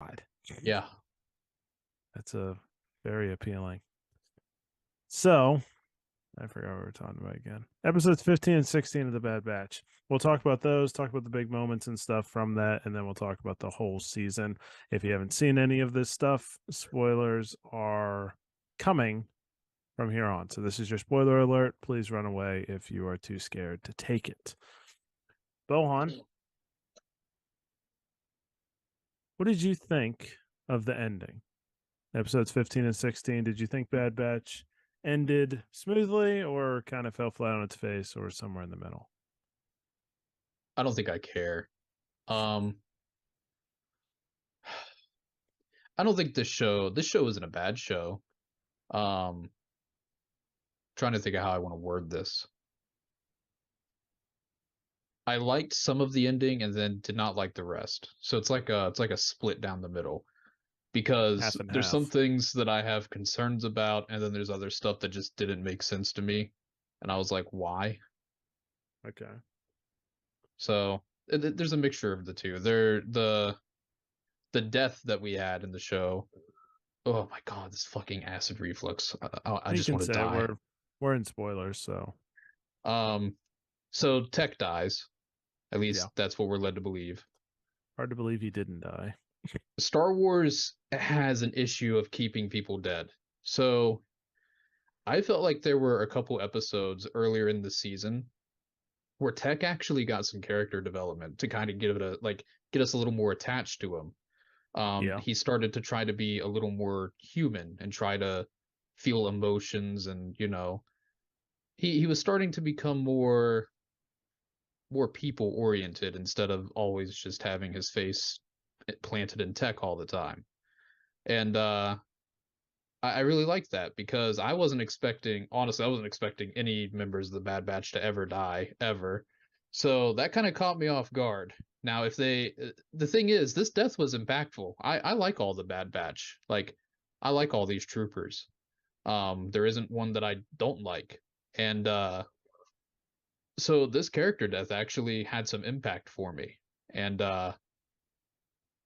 God. Yeah. That's a very appealing. So I forgot what we were talking about again. Episodes 15 and 16 of The Bad Batch. We'll talk about those, talk about the big moments and stuff from that, and then we'll talk about the whole season. If you haven't seen any of this stuff, spoilers are coming from here on. So this is your spoiler alert. Please run away if you are too scared to take it. Bohan, what did you think of the ending? Episodes 15 and 16. Did you think Bad Batch ended smoothly or kind of fell flat on its face or somewhere in the middle? I don't think I care. Um, I don't think this show isn't a bad show. Um, Trying to think of how I want to word this. I liked some of the ending and then did not like the rest. So it's like a split down the middle because Half and there's some half. things that I have concerns about and then there's other stuff that just didn't make sense to me. And I was like, why? Okay. So there's a mixture of the two. The death that we had in the show. Oh my God, this fucking acid reflux. I You just can want to say die. we're in spoilers, so Um, so Tech dies. At yeah. least that's what we're led to believe. Hard to believe he didn't die. Star Wars has an issue of keeping people dead. So I felt like there were a couple episodes earlier in the season where Tech actually got some character development to kind of give it a like get us a little more attached to him. Yeah. He started to try to be a little more human and try to feel emotions and he was starting to become more people oriented instead of always just having his face planted in tech all the time. And I really liked that because I wasn't expecting, honestly, I wasn't expecting any members of the Bad Batch to ever die, ever. So that kind of caught me off guard. Now, the thing is, this death was impactful. I like all the Bad Batch. Like, I like all these troopers. There isn't one that I don't like. And so this character death actually had some impact for me. And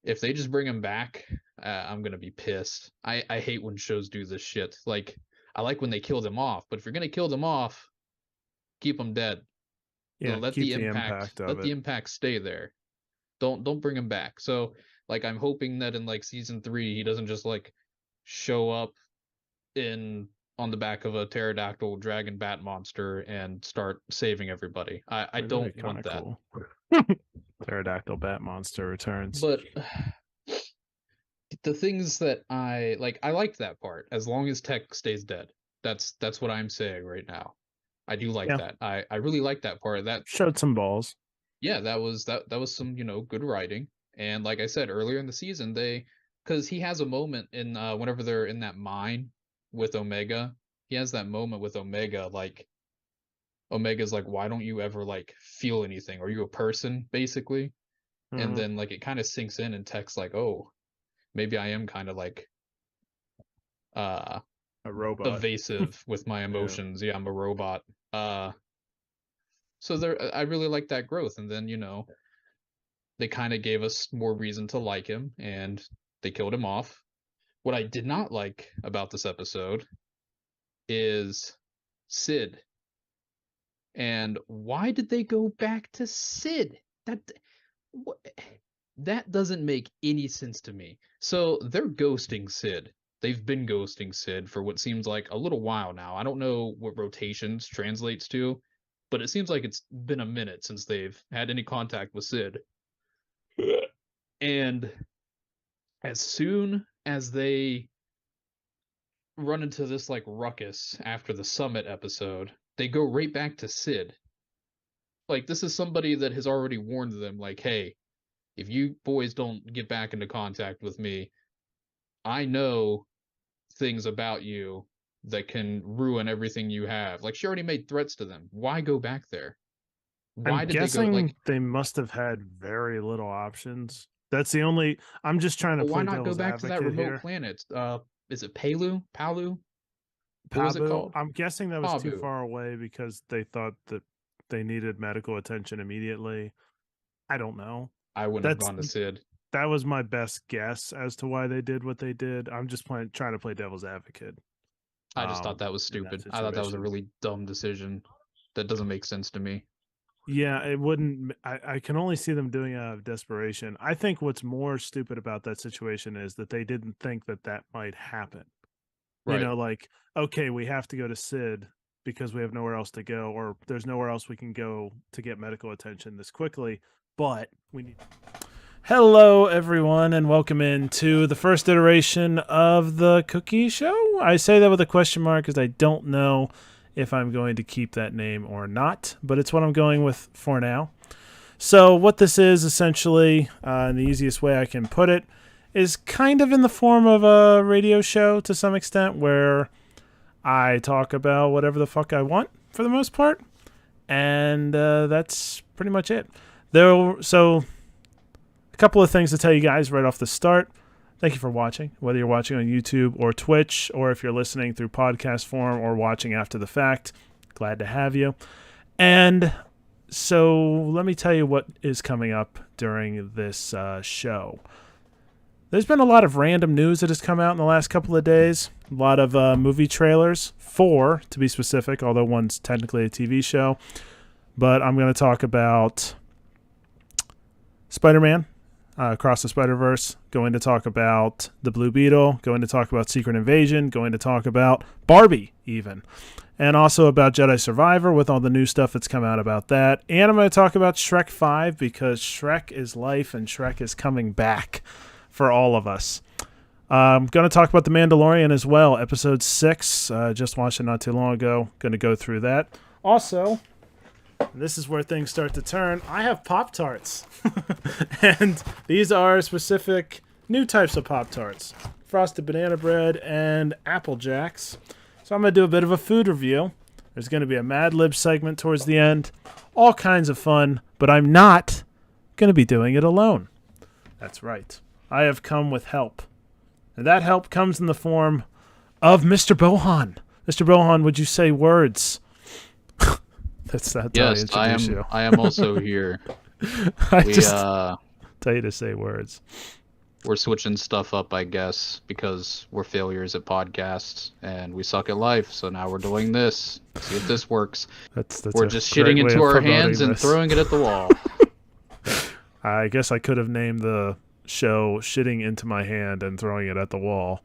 if they just bring him back, I'm gonna be pissed. I hate when shows do this shit. Like I like when they kill them off, but if you're gonna kill them off, keep them dead. Yeah. Keep the impact of Let the it. impact stay there. Don't bring him back. So like I'm hoping that in like season 3 he doesn't just like show up in on the back of a pterodactyl dragon bat monster and start saving everybody. I Wait, that'd don't be kind want of that. cool. Pterodactyl bat monster returns. But the things that I liked that part as long as Tech stays dead. That's what I'm saying right now. I do like Yeah. that. I really like that part. That Showed some balls. Yeah, that was some, good writing. And like I said earlier in the season, they because he has a moment in whenever they're in that mine with Omega, he has that moment with Omega like Omega's like, "Why don't you ever like feel anything? Are you a person?" basically. And Hmm. then like it kind of sinks in and Tech's like, "Oh, maybe I am kind of like uh A robot. evasive with my Yeah. emotions. Yeah, I'm a robot." So there I really like that growth and then, they kind of gave us more reason to like him and they killed him off. What I did not like about this episode is Sid. And why did they go back to Sid? What, that doesn't make any sense to me. So they're ghosting Sid. They've been ghosting Sid for what seems like a little while now. I don't know what rotations translates to, but it seems like it's been a minute since they've had any contact with Sid. And as soon as they run into this like ruckus after the summit episode, they go right back to Sid. Like this is somebody that has already warned them like, "Hey, if you boys don't get back into contact with me, I know things about you that can ruin everything you have." Like she already made threats to them. Why go back there? I'm Why did they go guessing like they must have had very little options. That's the only. I'm just trying to well, why play not go devil's back to that advocate remote here. planet? Is it Palu? Palu? What was it Pabu. called? I'm guessing that was too Pabu. far away because they thought that they needed medical attention immediately. I don't know. I wouldn't have That's gone to Sid. that was my best guess as to why they did what they did. I'm just trying to play devil's advocate. I just thought that was In that stupid. I thought that was a situation. really dumb decision. That doesn't make sense to me. Yeah, it wouldn't. I can only see them doing it out of desperation. I think what's more stupid about that situation is that they didn't think that that might happen. Right. Like, okay, we have to go to Sid because we have nowhere else to go, or there's nowhere else we can go to get medical attention this quickly, but we need. Hello, everyone, and welcome into the first iteration of the Cookie Show. I say that with a question mark because I don't know if I'm going to keep that name or not, but it's what I'm going with for now. So what this is essentially, and the easiest way I can put it, is kind of in the form of a radio show to some extent where I talk about whatever the fuck I want for the most part, and that's pretty much it. So a couple of things to tell you guys right off the start. Thank you for watching, whether you're watching on YouTube or Twitch, or if you're listening through podcast form or watching after the fact. Glad to have you. And so let me tell you what is coming up during this show. There's been a lot of random news that has come out in the last couple of days. A lot of movie trailers, 4 to be specific, although one's technically a TV show. But I'm going to talk about Spider-Man, Across the Spider-Verse, going to talk about The Blue Beetle, going to talk about Secret Invasion, going to talk about Barbie even, and also about Jedi Survivor with all the new stuff that's come out about that. And I'm going to talk about Shrek 5 because Shrek is life and Shrek is coming back for all of us. I'm going to talk about The Mandalorian as well, episode 6. Just watched it not too long ago. Going to go through that. Also, this is where things start to turn. I have Pop-Tarts. And these are specific new types of Pop-Tarts. Frosted banana bread and Apple Jacks. So I'm going to do a bit of a food review. There's going to be a Mad Libs segment towards the end. All kinds of fun, but I'm not going to be doing it alone. That's right. I have come with help. And that help comes in the form of Mr. Bohan. Mr. Bohan, would you say words? That's yes, how I introduce you. I am also here. I just tell you to say words. We're switching stuff up, I guess, because we're failures at podcasts and we suck at life. So now we're doing this. See if this works. We're just shitting into our hands and throwing it at the wall. I guess I could have named the show "Shitting into My Hand and Throwing It at the Wall."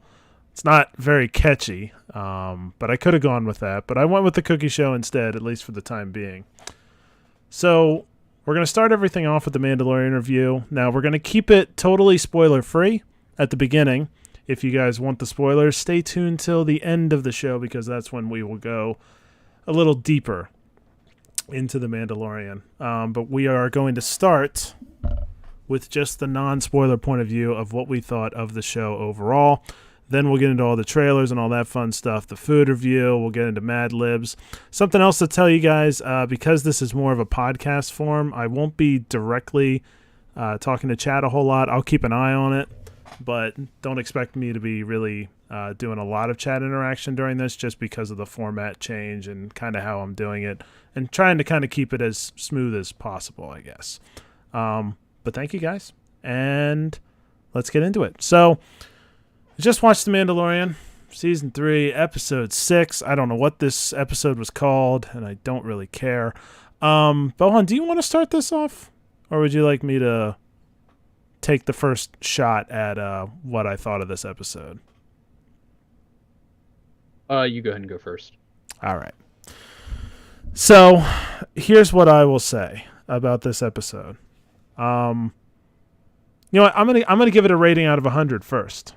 It's not very catchy, but I could have gone with that. But I went with the Cookie Show instead, at least for the time being. So we're going to start everything off with the Mandalorian review. Now, we're going to keep it totally spoiler-free at the beginning. If you guys want the spoilers, stay tuned till the end of the show because that's when we will go a little deeper into the Mandalorian. But we are going to start with just the non-spoiler point of view of what we thought of the show overall. Then we'll get into all the trailers and all that fun stuff, the food review, we'll get into Mad Libs. Something else to tell you guys, because this is more of a podcast form, I won't be directly talking to chat a whole lot. I'll keep an eye on it, but don't expect me to be really doing a lot of chat interaction during this just because of the format change and kind of how I'm doing it and trying to kind of keep it as smooth as possible, I guess. But thank you guys, and let's get into it. So, I just watched The Mandalorian, Season 3, Episode 6. I don't know what this episode was called, and I don't really care. Bohan, do you want to start this off? Or would you like me to take the first shot at what I thought of this episode? You go ahead and go first. All right. So, here's what I will say about this episode. You know what? I'm gonna give it a rating out of 100 first.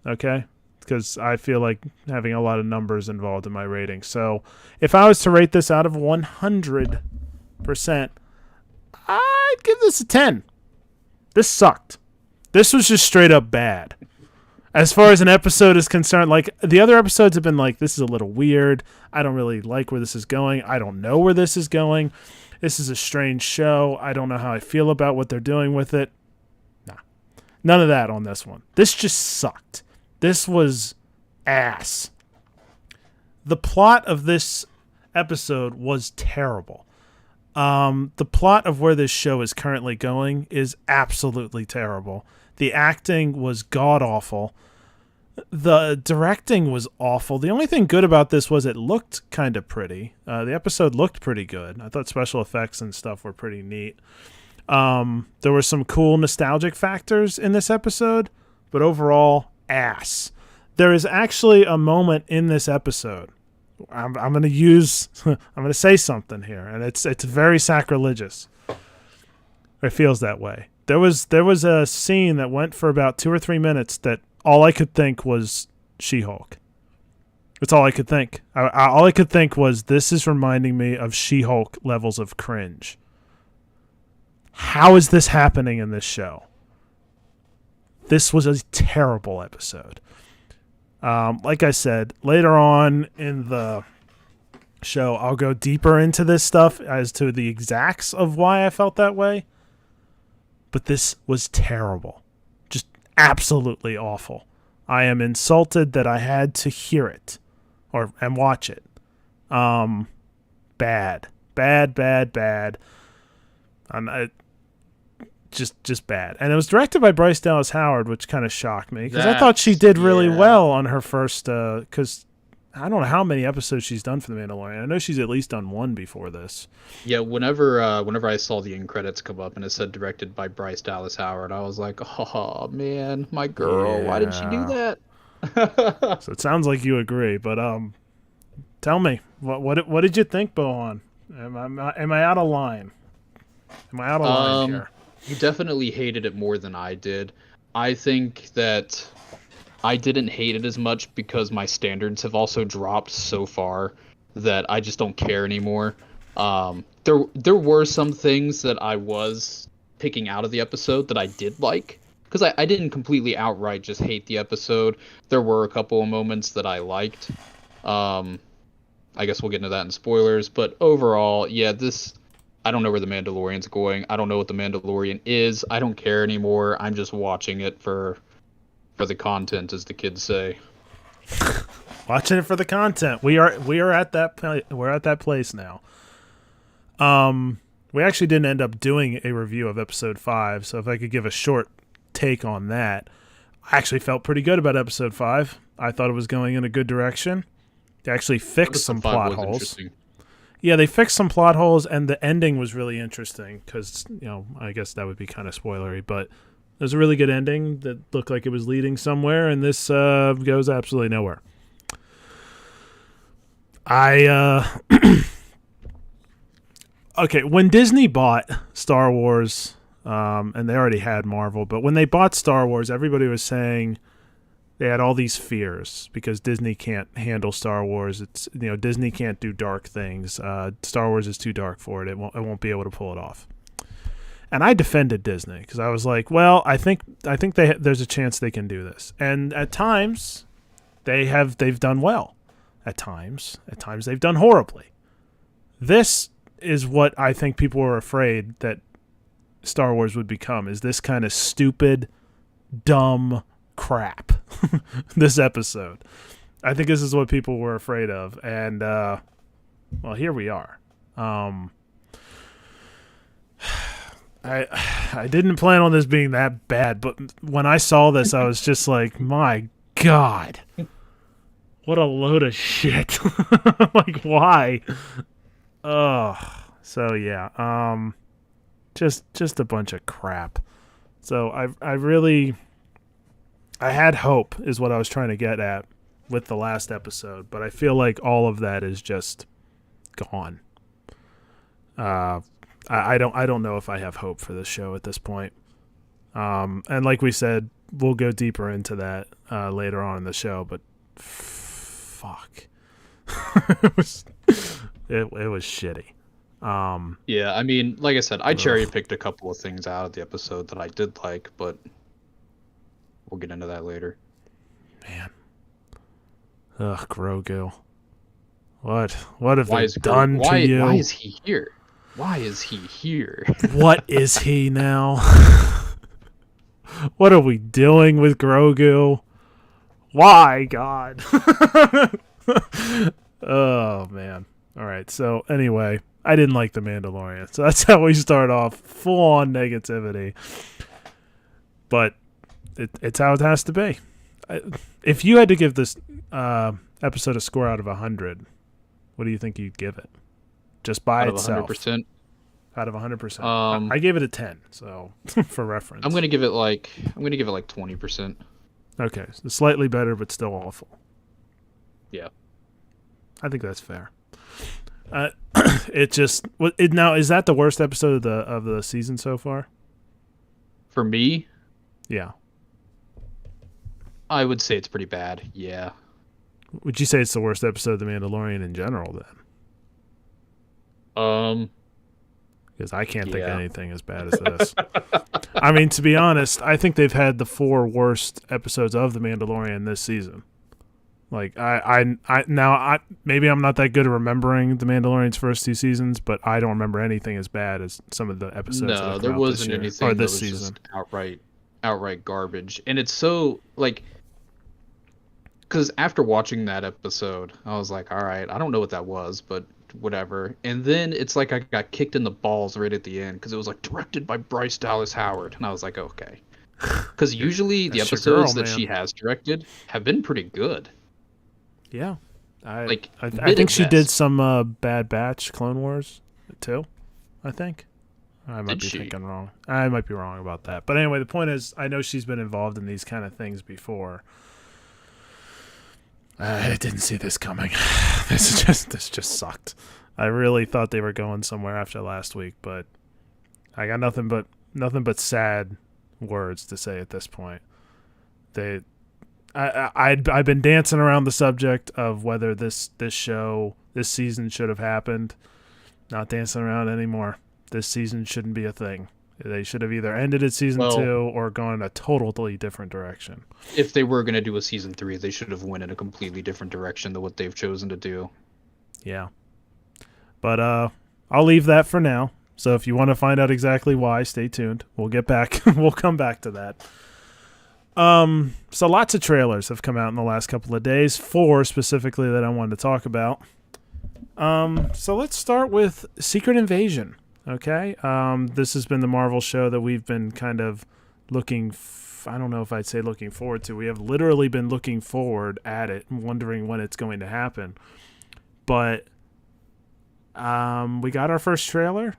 Okay? Because I feel like having a lot of numbers involved in my rating. So if I was to rate this out of 100%, I'd give this a 10. This sucked. This was just straight up bad. As far as an episode is concerned, like the other episodes have been like, this is a little weird. I don't really like where this is going. I don't know where this is going. This is a strange show. I don't know how I feel about what they're doing with it. Nah. None of that on this one. This just sucked. This was ass. The plot of this episode was terrible. The plot of where this show is currently going is absolutely terrible. The acting was god awful. The directing was awful. The only thing good about this was it looked kind of pretty. The episode looked pretty good. I thought special effects and stuff were pretty neat. There were some cool nostalgic factors in this episode, but overall, ass. There is actually a moment in this episode. I'm going to use. I'm going to say something here, and it's very sacrilegious. It feels that way. There was a scene that went for about 2 or 3 minutes that all I could think was She-Hulk. That's all I could think. All I could think was, this is reminding me of She-Hulk levels of cringe. How is this happening in this show? This was a terrible episode. Like I said, later on in the show, I'll go deeper into this stuff as to the exacts of why I felt that way. But this was terrible. Just absolutely awful. I am insulted that I had to hear it and watch it. Bad. And just bad. And it was directed by Bryce Dallas Howard, which kind of shocked me because I thought she did really well on her first. Because I don't know how many episodes she's done for The Mandalorian. I know she's at least done one before this. Yeah, whenever I saw the end credits come up and it said directed by Bryce Dallas Howard, I was like, oh man, my girl, why did she do that? So it sounds like you agree, but tell me, what did you think, Bohan? Am I out of line? Am I out of line here? You definitely hated it more than I did. I think that I didn't hate it as much because my standards have also dropped so far that I just don't care anymore. There were some things that I was picking out of the episode that I did like, because I didn't completely outright just hate the episode. There were a couple of moments that I liked. I guess we'll get into that in spoilers, but overall, yeah, I don't know where The Mandalorian's going. I don't know what The Mandalorian is. I don't care anymore. I'm just watching it for the content, as the kids say. Watching it for the content. We are at that place now. We actually didn't end up doing a review of episode 5, so if I could give a short take on that, I actually felt pretty good about episode 5. I thought it was going in a good direction. They actually fixed some plot holes. Yeah, they fixed some plot holes, and the ending was really interesting because, I guess that would be kind of spoilery, but it was a really good ending that looked like it was leading somewhere, and this goes absolutely nowhere. Okay, when Disney bought Star Wars, and they already had Marvel, but when they bought Star Wars, everybody was saying they had all these fears because Disney can't handle Star Wars. It's Disney can't do dark things. Star Wars is too dark for it. It won't be able to pull it off. And I defended Disney because I was like, well, I think there's a chance they can do this. And at times, they've done well. At times they've done horribly. This is what I think people were afraid that Star Wars would become, is this kind of stupid, dumb crap. This episode, I think this is what people were afraid of, and well, here we are. I didn't plan on this being that bad, but when I saw this, I was just like, my God, what a load of shit. Like, why? So yeah, just a bunch of crap. So I had hope, is what I was trying to get at with the last episode, but I feel like all of that is just gone. I don't know if I have hope for this show at this point. And like we said, we'll go deeper into that later on in the show, but fuck. it was shitty. Yeah, I mean, like I said, I cherry-picked a couple of things out of the episode that I did like, but we'll get into that later. Man. Ugh, Grogu. What have they done to you? Why is he here? Why is he here? What is he now? What are we doing with Grogu? Why, God? Oh, man. All right, so anyway, I didn't like The Mandalorian. So that's how we start off. Full-on negativity. But it's how it has to be. If you had to give this episode a score out of 100, what do you think you'd give it? Just by Out of itself. 100%. Out of 100%. I gave it a 10, so for reference. I'm gonna give it like 20%. Okay, so slightly better, but still awful. Yeah. I think that's fair. It just now is that the worst episode of the season so far? For me, Yeah. I would say it's pretty bad. Yeah. Would you say it's the worst episode of The Mandalorian in general then? Because I can't think of anything as bad as this. I mean, to be honest, I think they've had the 4 worst episodes of The Mandalorian this season. Like maybe I'm not that good at remembering The Mandalorian's first 2 seasons, but I don't remember anything as bad as some of the episodes. No, there wasn't anything this that was season. Just outright garbage, and it's so like. Because after watching that episode, I was like, all right, I don't know what that was, but whatever. And then it's like I got kicked in the balls right at the end because it was like directed by Bryce Dallas Howard. And I was like, okay. Because usually the episodes that she has directed have been pretty good. Yeah. I I think she did some Bad Batch Clone Wars too, I think. I might be thinking wrong. I might be wrong about that. But anyway, the point is, I know she's been involved in these kind of things before. I didn't see this coming. This just sucked. I really thought they were going somewhere after last week, but I got nothing but sad words to say at this point. I've been dancing around the subject of whether this season should have happened. Not dancing around anymore. This season shouldn't be a thing. They should have either ended at season 2 or gone in a totally different direction. If they were going to do a season 3, they should have went in a completely different direction than what they've chosen to do. Yeah. But I'll leave that for now. So if you want to find out exactly why, stay tuned. We'll get back. We'll come back to that. So lots of trailers have come out in the last couple of days. 4 specifically that I wanted to talk about. So let's start with Secret Invasion. Okay, this has been the Marvel show that we've been kind of I don't know if I'd say looking forward to. We have literally been looking forward at it and wondering when it's going to happen. But we got our first trailer.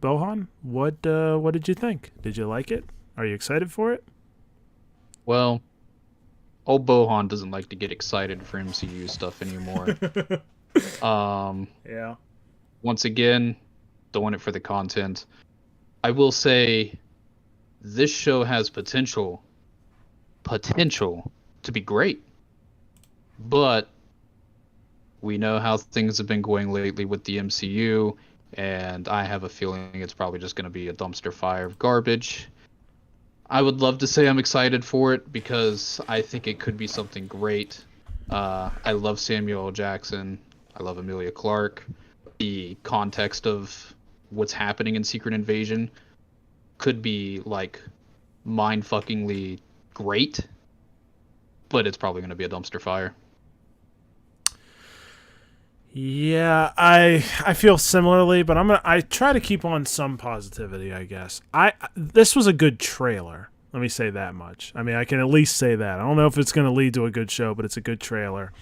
Bohan, what did you think? Did you like it? Are you excited for it? Well, old Bohan doesn't like to get excited for MCU stuff anymore. Yeah. Once again, doing it for the content. I will say this show has potential to be great. But we know how things have been going lately with the MCU, and I have a feeling it's probably just going to be a dumpster fire of garbage. I would love to say I'm excited for it because I think it could be something great. I love Samuel L. Jackson. I love Emilia Clarke. The context of what's happening in Secret Invasion could be like mind-fuckingly great, but it's probably going to be a dumpster fire. Yeah, I feel similarly, but I try to keep on some positivity, I guess. This was a good trailer. Let me say that much. I mean, I can at least say that. I don't know if it's going to lead to a good show, but it's a good trailer.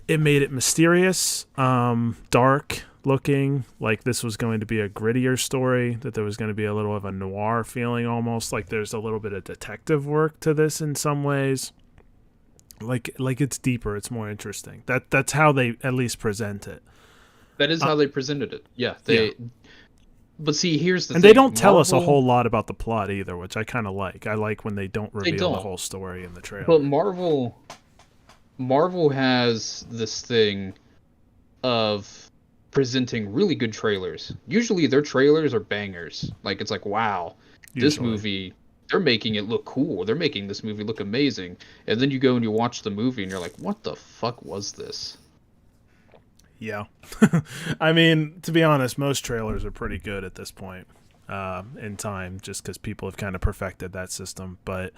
It made it mysterious, dark looking, like this was going to be a grittier story, that there was going to be a little of a noir feeling, almost like there's a little bit of detective work to this in some ways. Like it's deeper, it's more interesting. That's how they at least present it. That is how they presented it. Yeah, But see, here's the thing. And they don't tell us a whole lot about the plot either, which I kind of like. I like when they don't reveal the whole story in the trailer. But Marvel has this thing of presenting really good trailers. Usually their trailers are bangers. Like, it's like, wow, this movie, they're making it look cool. They're making this movie look amazing. And then you go and you watch the movie and you're like, what the fuck was this? Yeah. I mean, to be honest, most trailers are pretty good at this point in time, just because people have kind of perfected that system. But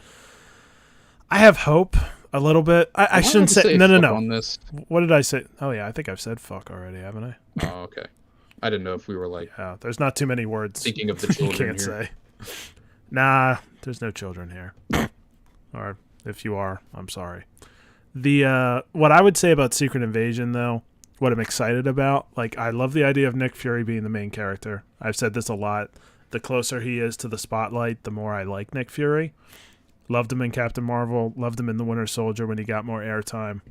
I have hope a little bit. I shouldn't say no. On this. What did I say? Oh, yeah, I think I've said fuck already, haven't I? Oh, okay. I didn't know if we were like... Yeah, there's not too many words thinking of the children you can't here. say. Nah, there's no children here. Or if you are, I'm sorry. The what I would say about Secret Invasion, though, what I'm excited about, like, I love the idea of Nick Fury being the main character. I've said this a lot. The closer he is to the spotlight, the more I like Nick Fury. Loved him in Captain Marvel. Loved him in The Winter Soldier when he got more airtime.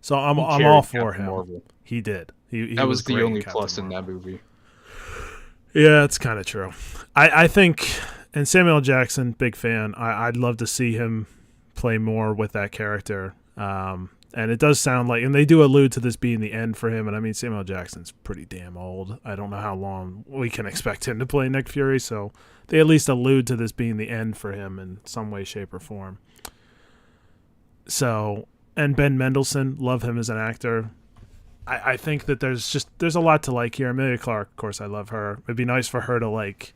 So I'm all for Captain him. Marvel. He did. He That was was the great only in plus in Marvel. that movie. Yeah, it's kind of true. I think, and Samuel Jackson, big fan. I'd love to see him play more with that character. And it does sound like, and they do allude to this being the end for him. And I mean, Samuel Jackson's pretty damn old. I don't know how long we can expect him to play Nick Fury. So they at least allude to this being the end for him in some way, shape, or form. So, and Ben Mendelsohn, love him as an actor. I think that there's a lot to like here. Emilia Clarke, of course, I love her. It'd be nice for her to like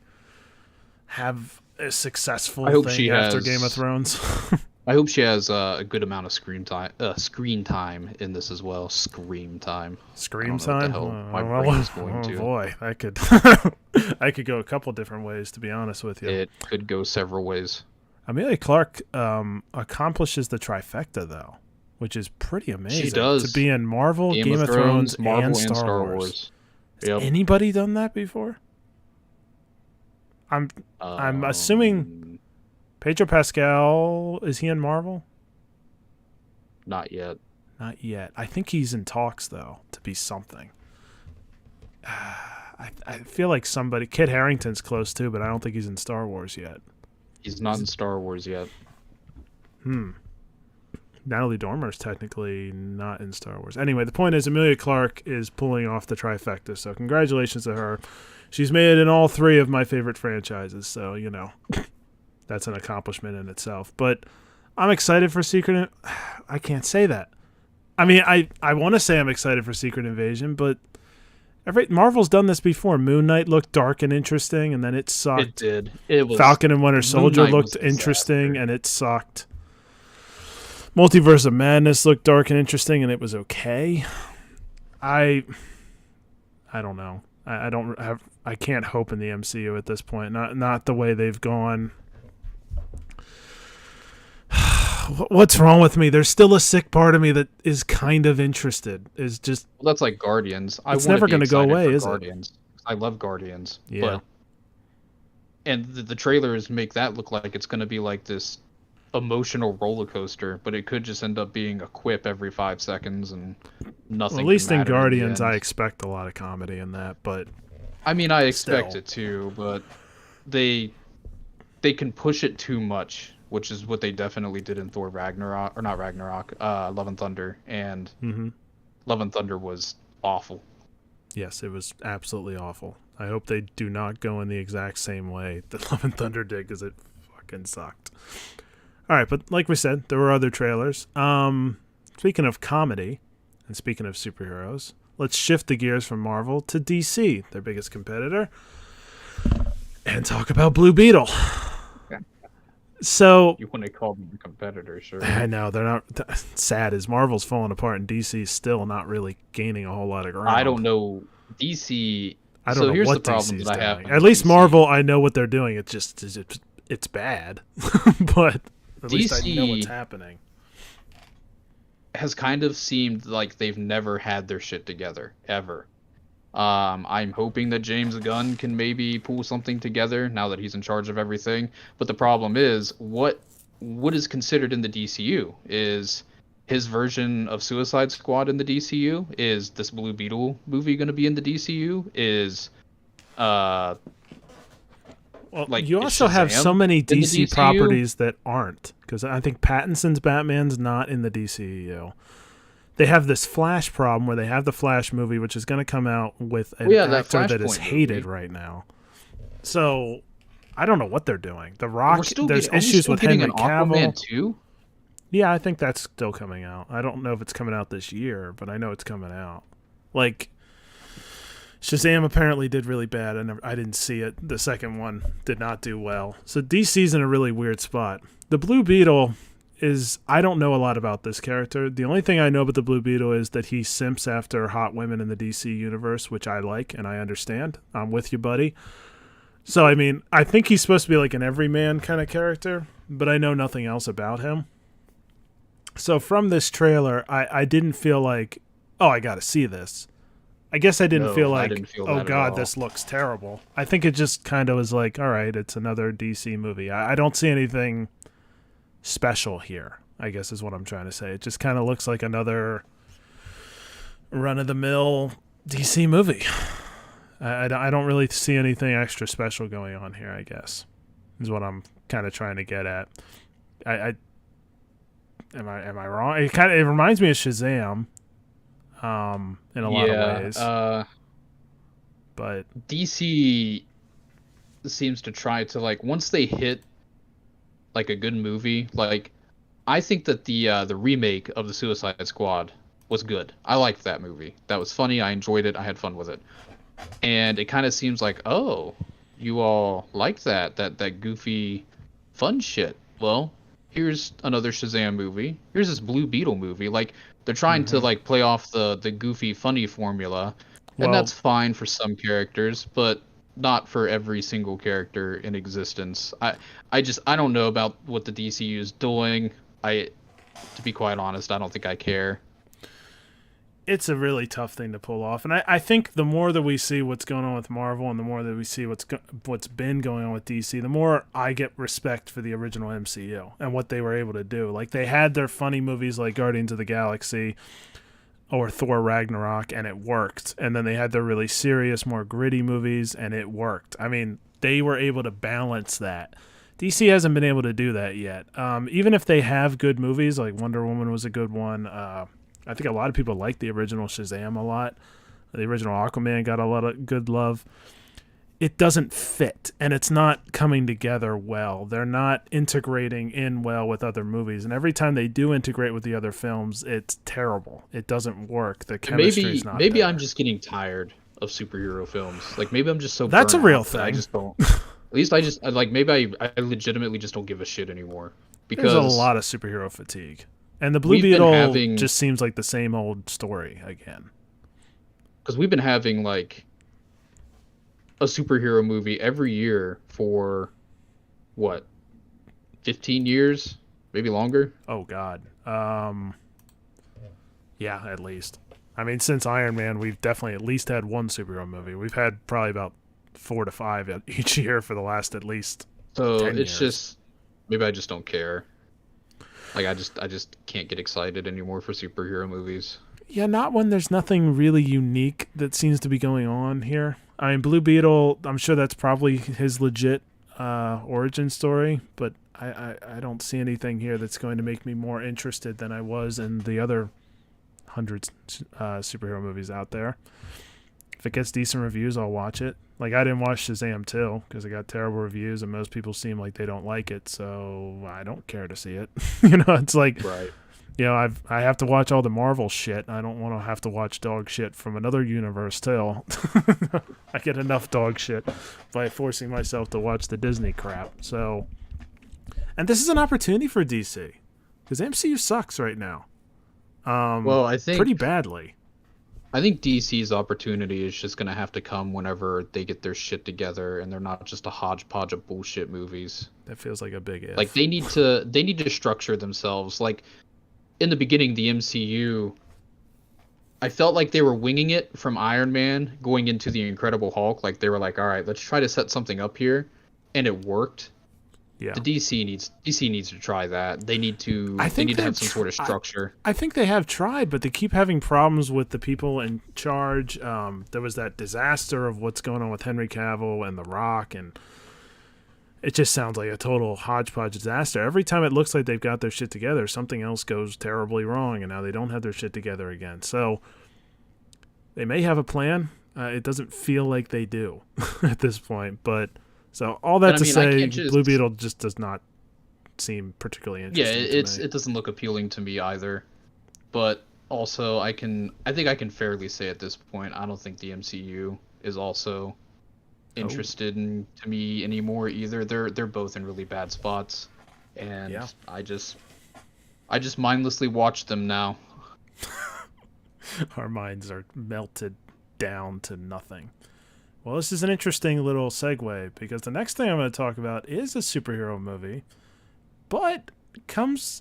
have a successful thing after Game of Thrones. I hope she has a good amount of screen time in this as well. Scream time. Scream time. My brain is going to. Boy, I could I could go a couple different ways, to be honest with you. It could go several ways. Emilia Clarke accomplishes the trifecta, though, which is pretty amazing. She does. To be in Marvel, Game of Thrones, Marvel, and Star Wars. Yep. Has anybody done that before? I'm assuming Pedro Pascal, is he in Marvel? Not yet. Not yet. I think he's in talks, though, to be something. I feel like somebody... Kit Harington's close, too, but I don't think he's in Star Wars yet. He's not in Star Wars yet. Natalie Dormer's technically not in Star Wars. Anyway, the point is Emilia Clarke is pulling off the trifecta, so congratulations to her. She's made it in all three of my favorite franchises, so, you know, that's an accomplishment in itself. But I'm excited for Secret... I can't say that. I mean, I want to say I'm excited for Secret Invasion, but Marvel's done this before. Moon Knight looked dark and interesting, and then it sucked. It did. It was Falcon and Winter Soldier looked interesting, and it sucked. Multiverse of Madness looked dark and interesting, and it was okay. I don't know. I can't hope in the MCU at this point. Not the way they've gone. What's wrong with me? There's still a sick part of me that is kind of interested. Is just well, that's like Guardians. It's never going to go away, is Guardians. it? I love Guardians. Yeah. And the trailers make that look like it's going to be like this emotional roller coaster, but it could just end up being a quip every 5 seconds and nothing. Well, at least in Guardians, I expect a lot of comedy in that. But I mean, I expect it too, but they can push it too much, which is what they definitely did in Thor Ragnarok, or not Ragnarok, Love and Thunder, and Love and Thunder was awful. Yes, it was absolutely awful. I hope they do not go in the exact same way that Love and Thunder did, because it fucking sucked. All right, but like we said, there were other trailers. Speaking of comedy, and speaking of superheroes, let's shift the gears from Marvel to DC, their biggest competitor, and talk about Blue Beetle. So you want to call them a competitor, sure. I know they're not. Sad is Marvel's falling apart, and DC's still not really gaining a whole lot of ground. I don't know DC. I don't know here's what the problem DC's that I have. doing. At least DC. Marvel, I know what they're doing. It's just it's bad, but at DC least I know what's happening. Has kind of seemed like they've never had their shit together ever. I'm hoping that James Gunn can maybe pull something together now that he's in charge of everything. But the problem is, what is considered in the DCU is his version of Suicide Squad in the DCU. Is this Blue Beetle movie going to be in the DCU? Well, like, you also have so many DC properties that aren't, because I think Pattinson's Batman's not in the DCU. They have this Flash problem where they have the Flash movie, which is going to come out with an actor that is hated right now. So I don't know what they're doing. The Rock, there's issues with Henry Cavill. Aquaman 2? Yeah, I think that's still coming out. I don't know if it's coming out this year, but I know it's coming out. Like, Shazam apparently did really bad. I didn't see it. The second one did not do well. So DC's in a really weird spot. The Blue Beetle is, I don't know a lot about this character. The only thing I know about the Blue Beetle is that he simps after hot women in the DC universe, which I like and I understand. I'm with you, buddy. So I mean, I think he's supposed to be like an everyman kind of character, but I know nothing else about him. So from this trailer, I didn't feel like, oh, I got to see this. I guess I didn't feel No, I like, didn't feel oh that at god, all. this looks terrible. I think it just kind of was like, all right, it's another DC movie. I don't see anything special here, I guess is what I'm trying to say. It just kind of looks like another run of the mill DC movie. I don't really see anything extra special going on here, I guess, is what I'm kind of trying to get at. I am I wrong? It reminds me of Shazam, in a lot of Yeah, ways, but DC seems to try to like once they hit like a good movie, like I think that the remake of the Suicide Squad was good. I liked that movie. That was funny. I enjoyed it. I had fun with it. And it kind of seems like, oh, you all like that goofy fun shit. Well, here's another Shazam movie. Here's this Blue Beetle movie. Like they're trying to mm-hmm. like play off the goofy funny formula, and Well, that's fine for some characters, but not for every single character in existence. I don't know about what the DCU is doing. I To be quite honest, I don't think I care. it's a really tough thing to pull off, and I think the more that we see what's going on with Marvel, and the more that we see what's been going on with DC, the more I get respect for the original MCU and what they were able to do. Like they had their funny movies like Guardians of the Galaxy or Thor Ragnarok, and it worked. And then they had their really serious, more gritty movies, and it worked. I mean, they were able to balance that. DC hasn't been able to do that yet. Even if they have good movies, like Wonder Woman was a good one. I think a lot of people like the original Shazam a lot. The original Aquaman got a lot of good love. It doesn't fit, and it's not coming together well. They're not integrating in well with other movies, and every time they do integrate with the other films, it's terrible. It doesn't work. The And chemistry is not maybe I'm there. just getting tired of superhero films. Like maybe I'm just so That's a burnt real out that I thing. just don't. At least like maybe I legitimately just don't give a shit anymore There's a because lot of superhero fatigue, and the Blue we've been Beetle having just seems like the same old story again. like a superhero movie every year for what 15 years, maybe longer. Oh God. Yeah, at least. I mean, since Iron Man, we've definitely at least had one superhero movie. We've had probably about 4 to 5 each year for the last at least So 10 years. maybe I just don't care. Like I just can't get excited anymore for superhero movies. Yeah, not when there's nothing really unique that seems to be going on here. I mean, Blue Beetle, I'm sure that's probably his legit origin story, but I don't see anything here that's going to make me more interested than I was in the other hundreds superhero movies out there. If it gets decent reviews, I'll watch it. Like I didn't watch Shazam 2 because it got terrible reviews and most people seem like they don't like it, so I don't care to see it. It's like, Right. I have to watch all the Marvel shit. I don't want to have to watch dog shit from another universe too. I get enough dog shit by forcing myself to watch the Disney crap. So, and this is an opportunity for DC because MCU sucks right now, Well, pretty badly. I think DC's opportunity is just gonna have to come whenever they get their shit together and they're not just a hodgepodge of bullshit movies. That feels like a big Like if. they need to structure themselves. Like in the beginning, the MCU, I felt like they were winging it from Iron Man going into the Incredible Hulk. Like they were like, all right, let's try to set something up here, and it worked. Yeah, The DC needs to try that. I They think need to have they've. some sort of structure. I think they have tried, but they keep having problems with the people in charge. There was that disaster of what's going on with Henry Cavill and The Rock, and it just sounds like a total hodgepodge disaster. Every time it looks like they've got their shit together, something else goes terribly wrong, and now they don't have their shit together again. So they may have a plan. It doesn't feel like they do at this point. But so all And that I to mean, I say, can't Blue just Beetle just does not seem particularly yeah, interesting to me. it doesn't look appealing to me either. But also, I think I can fairly say at this point, I don't think the MCU is also Oh, interested in to me anymore either. They're both in really bad spots, and yeah. I just mindlessly watch them now. Our minds are melted down to nothing. Well, this is an interesting little segue because the next thing I'm going to talk about is a superhero movie, but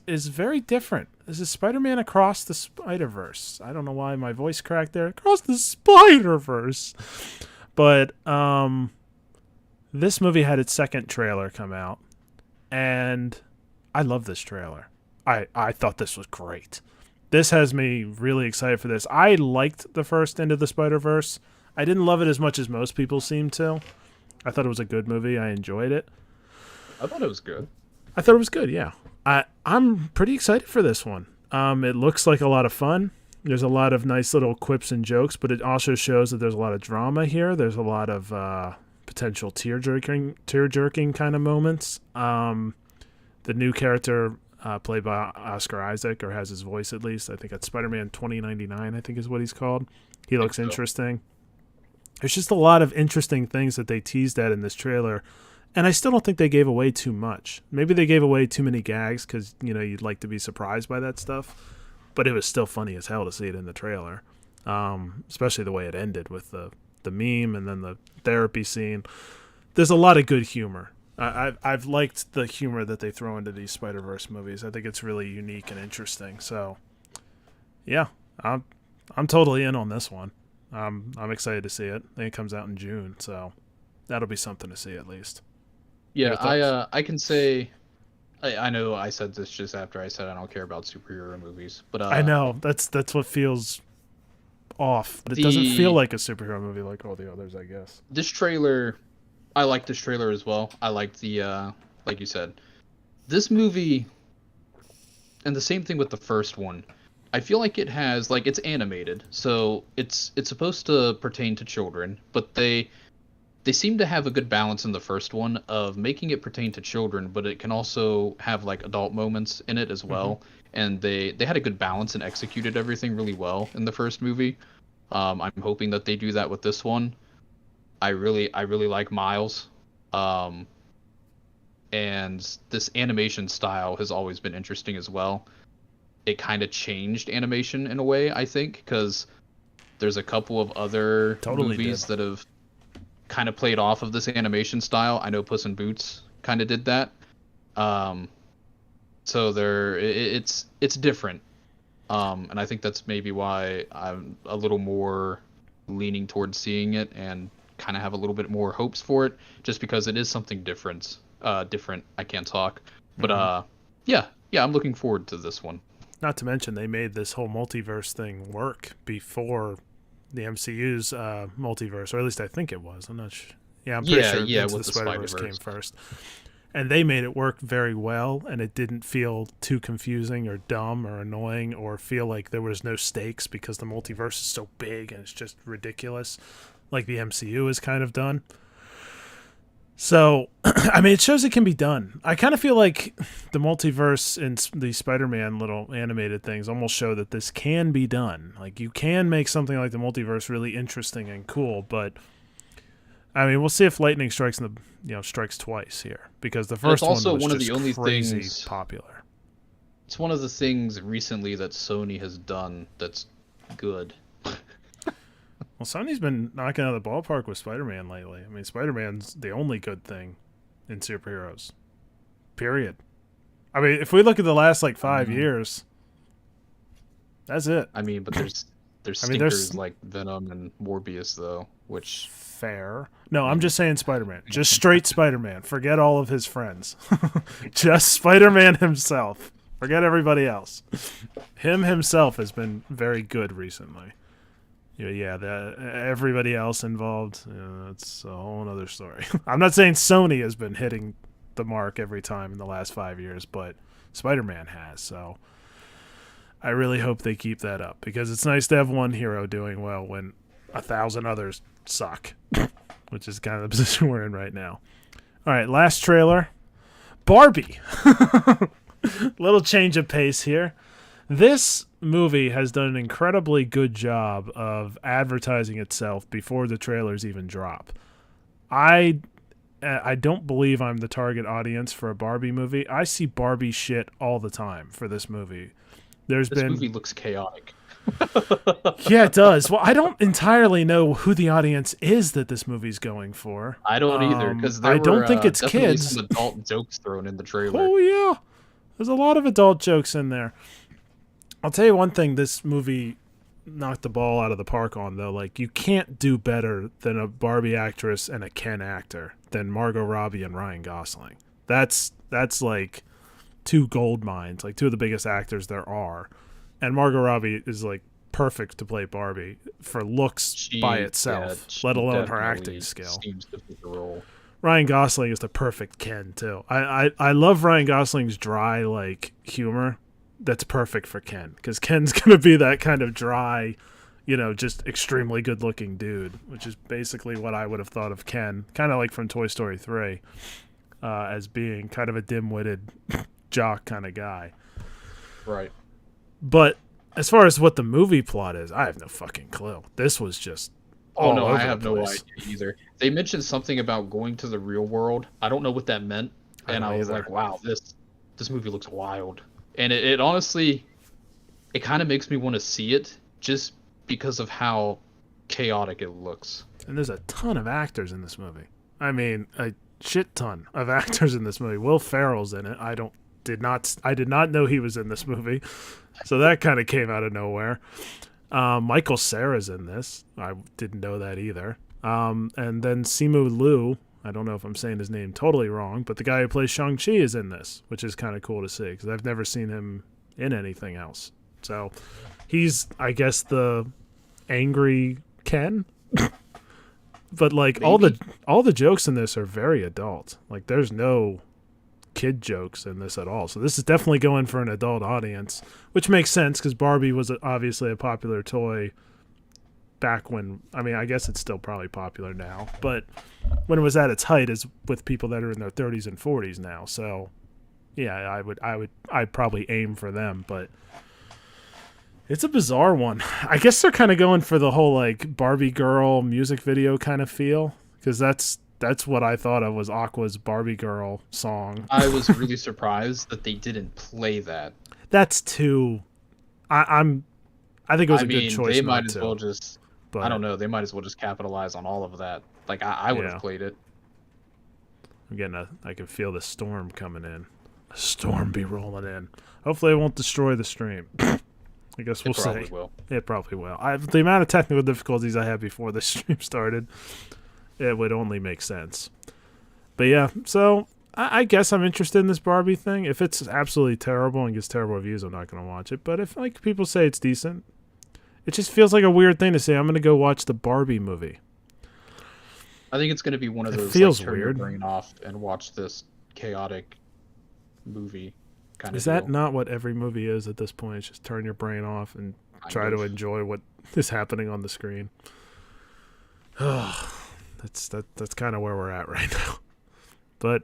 is very different. This is Spider-Man Across the Spider-Verse. I don't know why my voice cracked there. Across the Spider-Verse. But this movie had its second trailer come out, and I love this trailer. I thought this was great. This has me really excited for this. I liked the first Into the Spider-Verse. I didn't love it as much as most people seem to. I thought it was a good movie. I enjoyed it. I thought it was good. I thought it was good, yeah. I'm pretty excited for this one. It looks like a lot of fun. There's a lot of nice little quips and jokes, but it also shows that there's a lot of drama here. There's a lot of potential tear-jerking kind of moments. The new character played by Oscar Isaac, or has his voice at least. I think that's Spider-Man 2099, I think is what he's called. He looks interesting. There's just a lot of interesting things that they teased at in this trailer, and I still don't think they gave away too much. Maybe they gave away too many gags because, you'd like to be surprised by that stuff, but it was still funny as hell to see it in the trailer, especially the way it ended with the meme and then the therapy scene. There's a lot of good humor. I've liked the humor that they throw into these Spider-Verse movies. I think it's really unique and interesting. So, yeah, I'm totally in on this one. I'm excited to see it. I think it comes out in June, so that'll be something to see at least. Yeah, I can say I know I said this just after I said I don't care about superhero movies, but I know that's what feels off. But it doesn't feel like a superhero movie like all the others, I guess. This trailer, I like this trailer as well. I like the like you said, this movie, and the same thing with the first one. I feel like it has it's animated, so it's supposed to pertain to children, but they seem to have a good balance in the first one of making it pertain to children, but it can also have adult moments in it as well. Mm-hmm. And they had a good balance and executed everything really well in the first movie. I'm hoping that they do that with this one. I really like Miles. And this animation style has always been interesting as well. It kind of changed animation in a way, I think, because there's a couple of other movies that have kind of played off of this animation style. I know Puss in Boots kind of did that. So it's different. And I think that's maybe why I'm a little more leaning towards seeing it and kind of have a little bit more hopes for it, just because it is something different. I can't talk. But yeah, I'm looking forward to this one. Not to mention, they made this whole multiverse thing work before the MCU's multiverse, or at least I think it was. I'm not sure. Yeah, I'm pretty sure Into the Spider-Verse came first. And they made it work very well, and it didn't feel too confusing or dumb or annoying or feel like there was no stakes because the multiverse is so big and it's just ridiculous, like the MCU has kind of done. So, I mean, it shows it can be done. I kind of feel like the multiverse and the Spider-Man little animated things almost show that this can be done. Like, you can make something like the multiverse really interesting and cool, but I mean, we'll see if lightning strikes strikes twice here, because the first one was one of the only things popular. It's one of the things recently that Sony has done that's good. Well, Sony's been knocking out of the ballpark with Spider-Man lately. I mean, Spider-Man's the only good thing in superheroes. Period. I mean, if we look at the last 5 years, that's it. I mean, but there's stinkers like Venom and Morbius though, which fair. No, I'm just saying Spider-Man. Just straight Spider-Man. Forget all of his friends. Just Spider-Man himself. Forget everybody else. Him himself has been very good recently. Yeah, everybody else involved, that's a whole other story. I'm not saying Sony has been hitting the mark every time in the last 5 years, but Spider-Man has. So I really hope they keep that up, because it's nice to have one hero doing well when 1,000 others suck, which is kind of the position we're in right now. All right, last trailer. Barbie. Little change of pace here. This movie has done an incredibly good job of advertising itself before the trailers even drop. I don't believe I'm the target audience for a Barbie movie. I see Barbie shit all the time for this movie. There's This been movie looks chaotic. Yeah, it does. Well, I don't entirely know who the audience is that this movie's going for. I don't either, because there I don't were think it's definitely kids. some adult jokes thrown in the trailer. Oh yeah, there's a lot of adult jokes in there. I'll tell you one thing: this movie knocked the ball out of the park on, though. Like, you can't do better than a Barbie actress and a Ken actor than Margot Robbie and Ryan Gosling. That's like two gold mines, like two of the biggest actors there are. And Margot Robbie is like perfect to play Barbie for looks by itself, let She alone her acting definitely skill. seems to fit the role. Ryan Gosling is the perfect Ken too. I love Ryan Gosling's dry like humor. That's perfect for Ken, because Ken's gonna be that kind of dry, just extremely good looking dude, which is basically what I would have thought of Ken, kind of like from Toy Story 3, as being kind of a dim-witted jock kind of guy. Right. But as far as what the movie plot is, I have no fucking clue. This was just Oh all no, over I have the no place. idea either. They mentioned something about going to the real world. I don't know what that meant, and I was either. like, wow, this movie looks wild. And it honestly, it kind of makes me want to see it just because of how chaotic it looks. And there's a ton of actors in this movie. I mean, a shit ton of actors in this movie. Will Ferrell's in it. I did not know he was in this movie, so that kind of came out of nowhere. Michael Cera's in this. I didn't know that either. And then Simu Liu. I don't know if I'm saying his name totally wrong, but the guy who plays Shang-Chi is in this, which is kind of cool to see because I've never seen him in anything else. So he's, I guess, the angry Ken. But like Maybe. all the jokes in this are very adult. Like, there's no kid jokes in this at all. So this is definitely going for an adult audience, which makes sense because Barbie was obviously a popular toy back when, I mean, I guess it's still probably popular now, but when it was at its height is with people that are in their 30s and 40s now. So yeah, I'd probably aim for them, but it's a bizarre one. I guess they're kind of going for the whole like Barbie girl music video kind of feel, because that's what I thought of was Aqua's Barbie girl song. I was really surprised that they didn't play that. That's too. I think it was a good choice. They might not as to, well just. but I don't know. They might as well just capitalize on all of that. Like I would Yeah. have played it. I can feel the storm coming in. A storm be rolling in. Hopefully, it won't destroy the stream. I guess we'll It probably see. will. It probably will. The amount of technical difficulties I had before the stream started, it would only make sense. But yeah, so I guess I'm interested in this Barbie thing. If it's absolutely terrible and gets terrible reviews, I'm not going to watch it. But if like people say it's decent, it just feels like a weird thing to say. I'm going to go watch the Barbie movie. I think it's going to be one of It those feels like, turn your weird. brain off and watch this chaotic movie kind of Is that deal. not what every movie is at this point? It's just turn your brain off and try to enjoy what is happening on the screen. That's kind of where we're at right now. But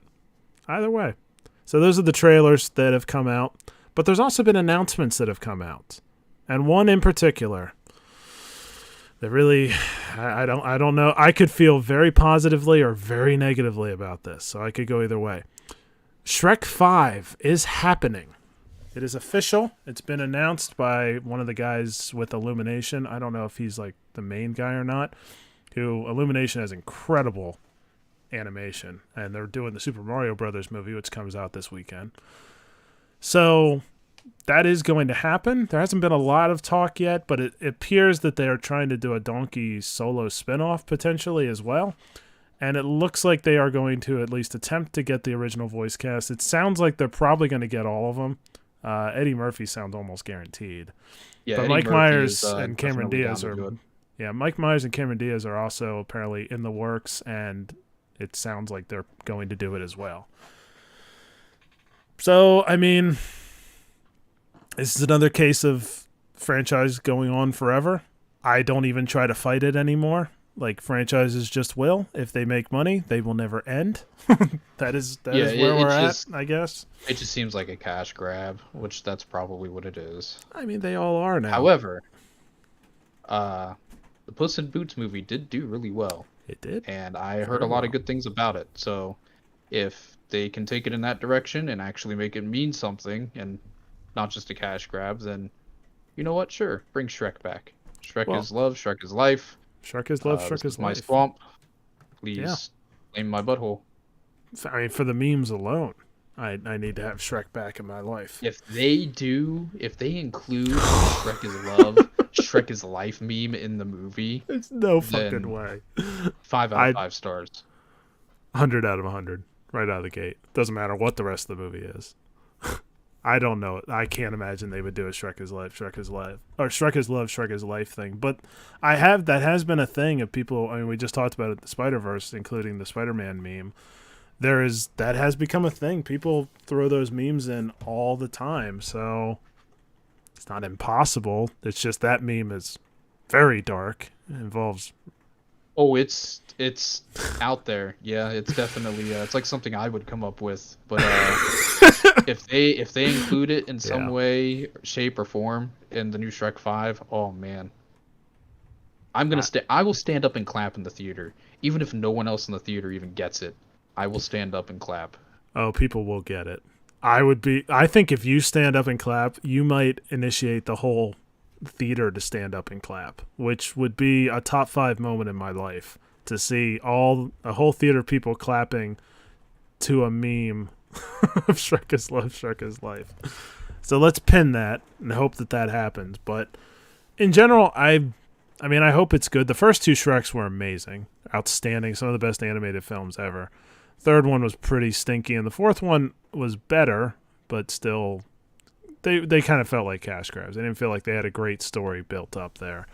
either way. So those are the trailers that have come out. But there's also been announcements that have come out. And one in particular that really I don't know. I could feel very positively or very negatively about this. So I could go either way. Shrek 5 is happening. It is official. It's been announced by one of the guys with Illumination. I don't know if he's like the main guy or not. Illumination has incredible animation, and they're doing the Super Mario Brothers movie, which comes out this weekend. So that is going to happen. There hasn't been a lot of talk yet, but it appears that they are trying to do a Donkey solo spinoff potentially as well. And it looks like they are going to at least attempt to get the original voice cast. It sounds like they're probably going to get all of them. Eddie Murphy sounds almost guaranteed. Yeah, But Eddie Mike Murphy Myers is, and Cameron definitely down Diaz to are... do it. Yeah, Mike Myers and Cameron Diaz are also apparently in the works, and it sounds like they're going to do it as well. So, I mean, this is another case of franchise going on forever. I don't even try to fight it anymore. Like, franchises just will. If they make money, they will never end. That is where we're at, I guess. It just seems like a cash grab, which that's probably what it is. I mean, they all are now. However, the Puss in Boots movie did do really well. It did. And I heard a lot of good things about it. So if they can take it in that direction and actually make it mean something and not just a cash grab, then you know what? Sure, bring Shrek back. Shrek Well, is love. Shrek is life. Shrek is love, This Shrek is is my life. swamp. Yeah. Please claim my butthole. I mean, for the memes alone, I need to have Shrek back in my life. If they include a Shrek is love, Shrek is life meme in the movie, There's no fucking then way. 5 out of 5 stars. 100 out of 100 right out of the gate. Doesn't matter what the rest of the movie is. I don't know. I can't imagine they would do a Shrek is life, Shrek is life, or Shrek is love, Shrek is life thing. But that has been a thing of people. I mean, we just talked about it, the Spider-Verse, including the Spider-Man meme. That has become a thing. People throw those memes in all the time. So it's not impossible. It's just that meme is very dark. It involves. Oh, it's out there. Yeah, it's definitely it's like something I would come up with. But if they include it in some way, shape, or form in the new Shrek 5, oh man, I will stand up and clap in the theater, even if no one else in the theater even gets it. I will stand up and clap. Oh, people will get it. I think if you stand up and clap, you might initiate the whole theater to stand up and clap, which would be a top 5 moment in my life, to see a whole theater of people clapping to a meme of Shrek is love, Shrek is life. So let's pin that and hope that happens. But in general, I mean, I hope it's good. The first 2 Shreks were amazing, outstanding, some of the best animated films ever. Third one was pretty stinky, and the fourth one was better, but still, they kind of felt like cash grabs. They didn't feel like they had a great story built up there.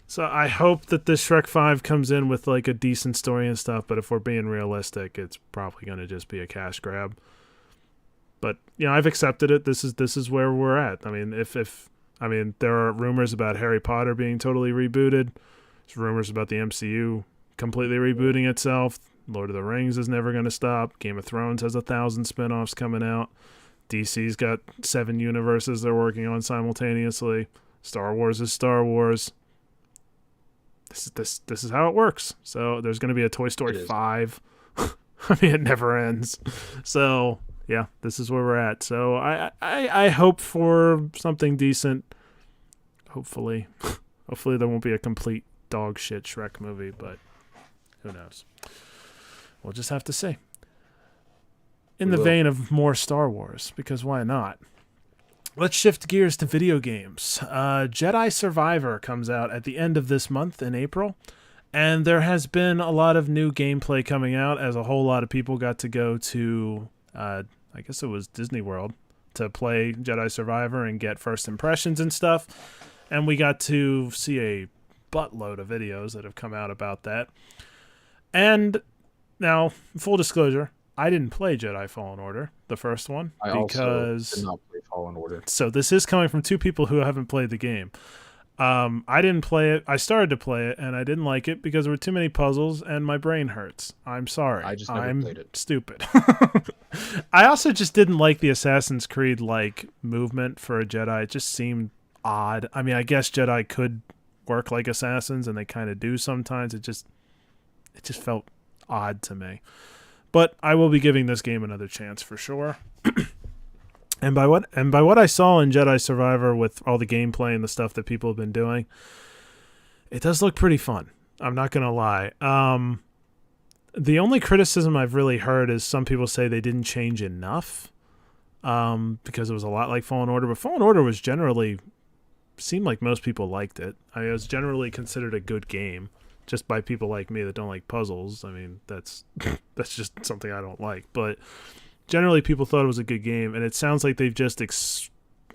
So I hope that this Shrek 5 comes in with like a decent story and stuff, but if we're being realistic, it's probably going to just be a cash grab. But, you know, I've accepted it. This is where we're at. I mean, there are rumors about Harry Potter being totally rebooted. There's rumors about the MCU completely rebooting itself. Lord of the Rings is never going to stop. Game of Thrones has 1,000 spinoffs coming out. DC's got 7 universes they're working on simultaneously. Star Wars is Star Wars. This is how it works. So there's going to be a Toy Story 5. I mean, it never ends. So yeah, this is where we're at. So I hope for something decent. Hopefully there won't be a complete dog shit Shrek movie, but who knows? We'll just have to see. In the vein of more Star Wars, because why not? Let's shift gears to video games. Jedi Survivor comes out at the end of this month in April, and there has been a lot of new gameplay coming out, as a whole lot of people got to go to, I guess it was Disney World, to play Jedi Survivor and get first impressions and stuff, and we got to see a buttload of videos that have come out about that. And now, full disclosure, I didn't play Jedi Fallen Order, the first one, because also did not play Fallen Order. So this is coming from 2 people who haven't played the game. I didn't play it. I started to play it, and I didn't like it because there were too many puzzles, and my brain hurts. I'm sorry. I just never played it. Stupid. I also just didn't like the Assassin's Creed-like movement for a Jedi. It just seemed odd. I mean, I guess Jedi could work like assassins, and they kind of do sometimes. It just felt odd to me. But I will be giving this game another chance for sure. And by what I saw in Jedi Survivor, with all the gameplay and the stuff that people have been doing, it does look pretty fun. I'm not going to lie. The only criticism I've really heard is some people say they didn't change enough, because it was a lot like Fallen Order. But Fallen Order seemed like most people liked it. It was generally considered a good game, just by people like me that don't like puzzles. I mean, that's just something I don't like. But generally, people thought it was a good game, and it sounds like they've just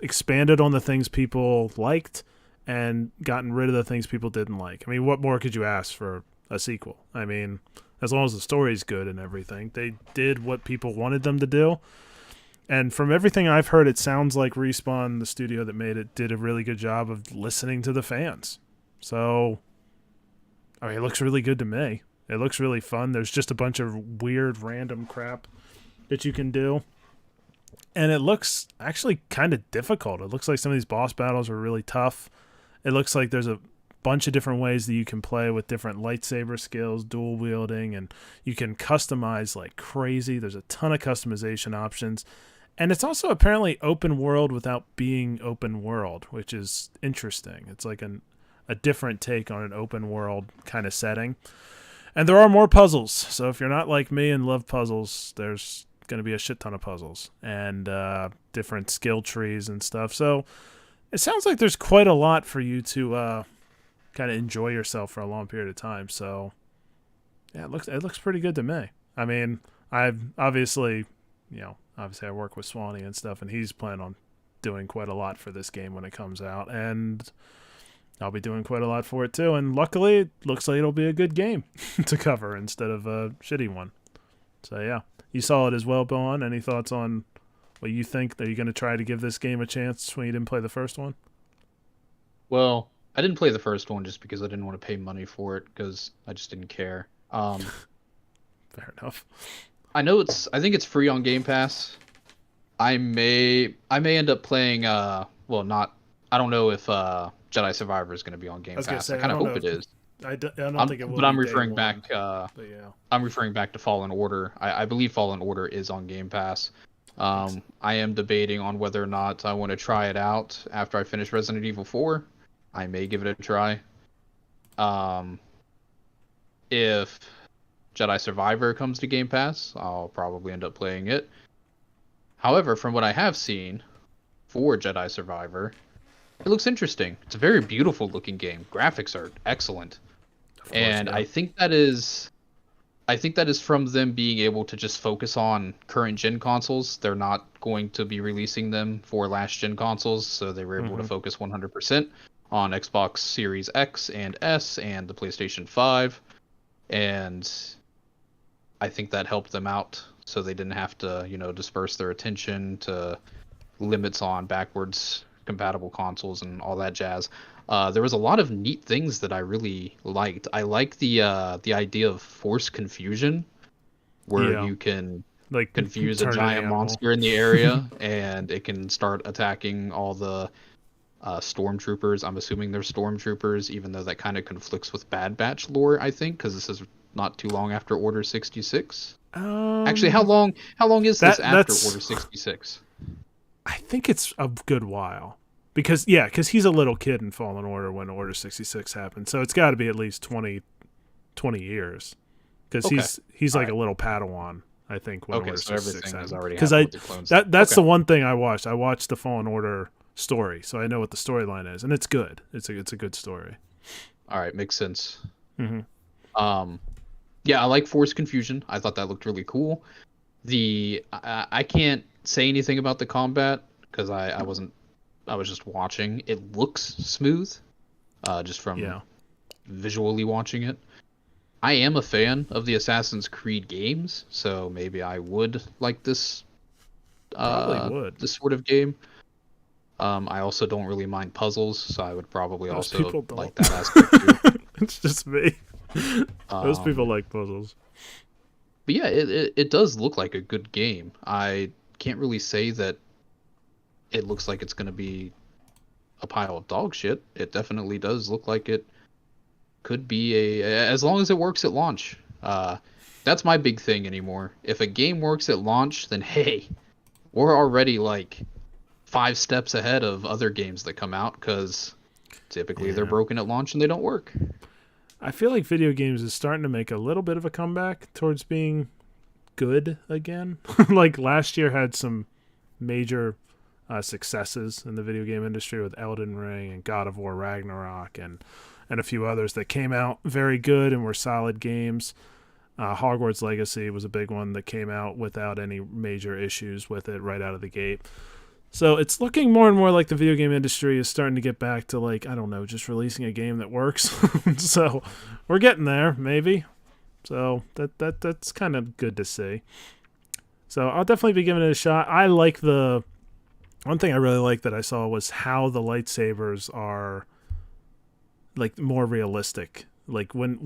expanded on the things people liked and gotten rid of the things people didn't like. I mean, what more could you ask for a sequel? I mean, as long as the story's good and everything. They did what people wanted them to do. And from everything I've heard, it sounds like Respawn, the studio that made it, did a really good job of listening to the fans. So, I mean, it looks really good to me. It looks really fun. There's just a bunch of weird, random crap that you can do. And it looks actually kind of difficult. It looks like some of these boss battles are really tough. It looks like there's a bunch of different ways that you can play with different lightsaber skills, dual wielding, and you can customize like crazy. There's a ton of customization options. And it's also apparently open world without being open world, which is interesting. It's like a different take on an open world kind of setting. And there are more puzzles. So if you're not like me and love puzzles, there's going to be a shit ton of puzzles and different skill trees and stuff. So it sounds like there's quite a lot for you to kind of enjoy yourself for a long period of time. So yeah, it looks pretty good to me. I mean, I've obviously, obviously I work with Swanee and stuff, and he's planning on doing quite a lot for this game when it comes out, and I'll be doing quite a lot for it too. And luckily, it looks like it'll be a good game to cover instead of a shitty one. So yeah, you saw it as well, Bowen. Any thoughts on what you think? Are you going to try to give this game a chance when you didn't play the first one? Well, I didn't play the first one just because I didn't want to pay money for it because I just didn't care. Fair enough. I think it's free on Game Pass. I may end up playing well, not I don't know if Jedi Survivor is going to be on Game Pass. Say, I kind of hope it is. I don't think it will. But I'm referring back but yeah. I'm referring back to Fallen Order. I believe Fallen Order is on Game Pass. I am debating on whether or not I want to try it out after I finish Resident Evil 4. I may give it a try. If Jedi Survivor comes to Game Pass, I'll probably end up playing it. However, from what I have seen for Jedi Survivor, it looks interesting. It's a very beautiful looking game. Graphics are excellent. And yeah. I think that is from them being able to just focus on current gen consoles. They're not going to be releasing them for last gen consoles, so they were able to focus 100% on Xbox Series X and S and the PlayStation 5. And I think that helped them out, so they didn't have to, disperse their attention to limits on backwards compatible consoles and all that jazz. There was a lot of neat things that I really liked. I like the idea of force confusion, where you can confuse a giant monster in the area, and it can start attacking all the stormtroopers. I'm assuming they're stormtroopers, even though that kind of conflicts with Bad Batch lore, I think, because this is not too long after Order 66. Actually, how long is this after Order 66? I think it's a good while. Because he's a little kid in Fallen Order when Order 66 happened. So it's got to be at least 20 years. Because he's like a little Padawan, I think, when Order 66 happened. Because that's the one thing I watched. I watched the Fallen Order story, so I know what the storyline is, and it's good. It's a good story. All right, makes sense. Mm-hmm. Yeah, I like Force Confusion. I thought that looked really cool. I can't say anything about the combat because I was just watching. It looks smooth, just from visually watching it. I am a fan of the Assassin's Creed games, so maybe I would like this. Probably would. This sort of game. I also don't really mind puzzles, so I would probably also like that aspect too. It's just me. Most people like puzzles. But yeah, it does look like a good game. I can't really say that it looks like it's going to be a pile of dog shit. It definitely does look like it could be as long as it works at launch. That's my big thing anymore. If a game works at launch, then hey, we're already like 5 steps ahead of other games that come out, because typically they're broken at launch and they don't work. I feel like video games is starting to make a little bit of a comeback towards being good again. Like last year had some major successes in the video game industry with Elden Ring and God of War Ragnarok and a few others that came out very good and were solid games. Hogwarts Legacy was a big one that came out without any major issues with it right out of the gate. So it's looking more and more like the video game industry is starting to get back to, like, I don't know, just releasing a game that works. So we're getting there, maybe. So that's kind of good to see. So I'll definitely be giving it a shot. I like one thing I really like that I saw was how the lightsabers are like more realistic. Like when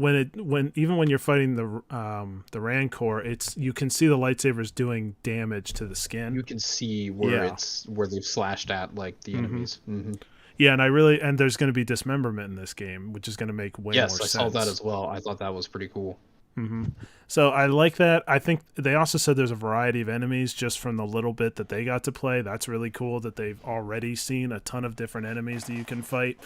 even when you're fighting the Rancor, you can see the lightsabers doing damage to the skin. You can see where where they've slashed at like the enemies. Mm-hmm. Yeah, and there's going to be dismemberment in this game, which is going to make way more sense. Yes, I saw that as well. I thought that was pretty cool. Hmm. So I like that. I think they also said there's a variety of enemies just from the little bit that they got to play. That's really cool that they've already seen a ton of different enemies that you can fight.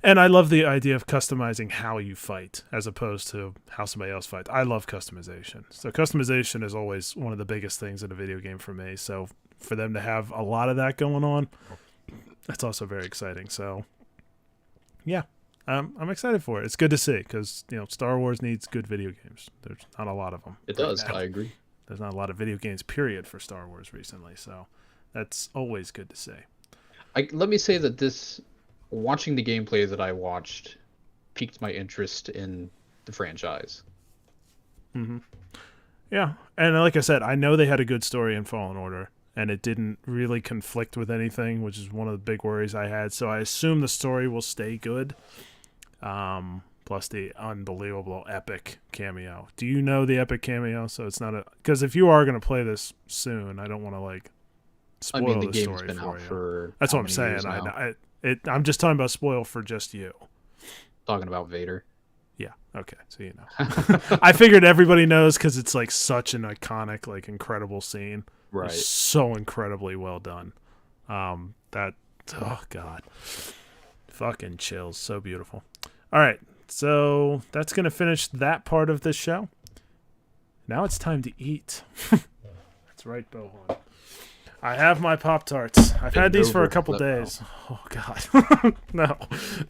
And I love the idea of customizing how you fight as opposed to how somebody else fights. I love customization. So customization is always one of the biggest things in a video game for me. So for them to have a lot of that going on, that's also very exciting. So yeah, I'm excited for it. It's good to see because Star Wars needs good video games. There's not a lot of them. It right does. now. I agree. There's not a lot of video games, period, for Star Wars recently. So that's always good to see. Let me say that this watching the gameplay that I watched piqued my interest in the franchise. Mm-hmm. Yeah, and like I said, I know they had a good story in Fallen Order, and it didn't really conflict with anything, which is one of the big worries I had. So I assume the story will stay good. Plus the unbelievable epic cameo. Do you know the epic cameo? So it's not because if you are going to play this soon, I don't want to spoil the the game's story been for out you. for That's how what I'm many saying. years now? I'm just talking about spoil for just you. Talking about Vader. Yeah. Okay. So you know. I figured everybody knows because it's such an iconic, incredible scene. Right. It's so incredibly well done. That oh god, fucking chills. So beautiful. All right. So that's gonna finish that part of this show. Now it's time to eat. That's right, Bohan. I have my Pop-Tarts. I've had these for a couple days. Oh, God. No,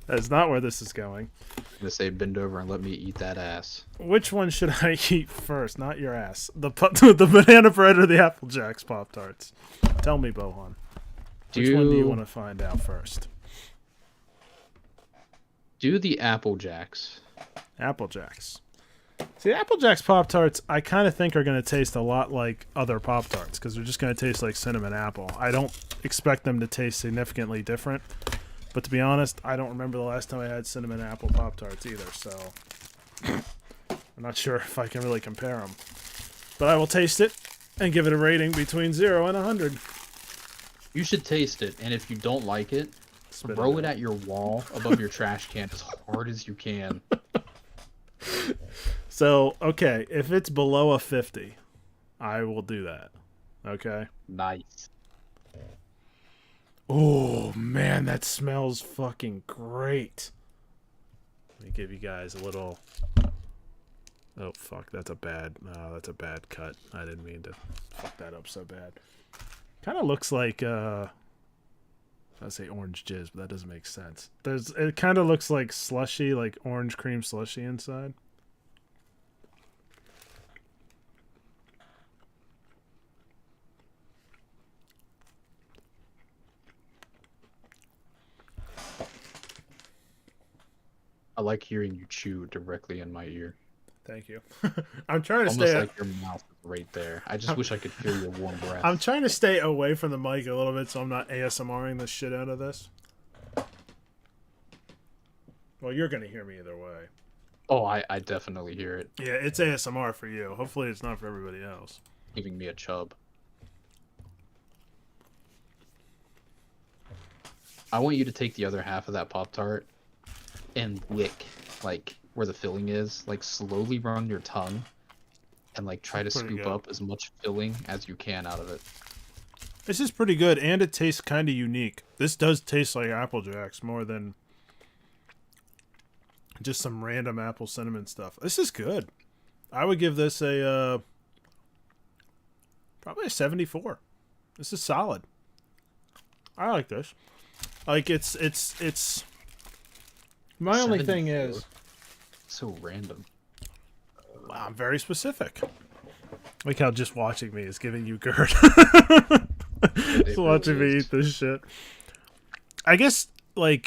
that's not where this is going. I'm going to say bend over and let me eat that ass. Which one should I eat first? Not your ass. The banana bread or the Apple Jacks Pop-Tarts? Tell me, Bohan. Which one do you want to find out first? Do the Apple Jacks. Apple Jacks. See, Apple Jacks Pop-Tarts, I kind of think are going to taste a lot like other Pop-Tarts because they're just going to taste like cinnamon apple. I don't expect them to taste significantly different. But to be honest, I don't remember the last time I had cinnamon apple Pop-Tarts either, so I'm not sure if I can really compare them. But I will taste it and give it a rating between 0 and 100. You should taste it, and if you don't like it, throw it at your wall above your trash can as hard as you can. So, okay, if it's below a 50, I will do that. Okay? Nice. Oh, man, that smells fucking great. Let me give you guys a little... Oh, fuck, that's a bad cut. I didn't mean to fuck that up so bad. Kind of looks like, I'd say orange jizz, but that doesn't make sense. It kind of looks like slushy, like orange cream slushy inside. I like hearing you chew directly in my ear. Thank you. I'm trying to Almost stay like your mouth is right there. I just wish I could feel your warm breath. I'm trying to stay away from the mic a little bit so I'm not ASMRing the shit out of this. Well, you're going to hear me either way. Oh, I definitely hear it. Yeah, it's ASMR for you. Hopefully it's not for everybody else. Giving me a chub. I want you to take the other half of that Pop-Tart and lick, where the filling is. Slowly run your tongue and, try to scoop up as much filling as you can out of it. This is pretty good, and it tastes kind of unique. This does taste like Apple Jacks more than just some random apple cinnamon stuff. This is good. I would give this a probably a 74. This is solid. I like this. It's my only thing is so random. Wow, I'm very specific. Like how just watching me is giving you GERD. Just watching me eat this shit. I guess I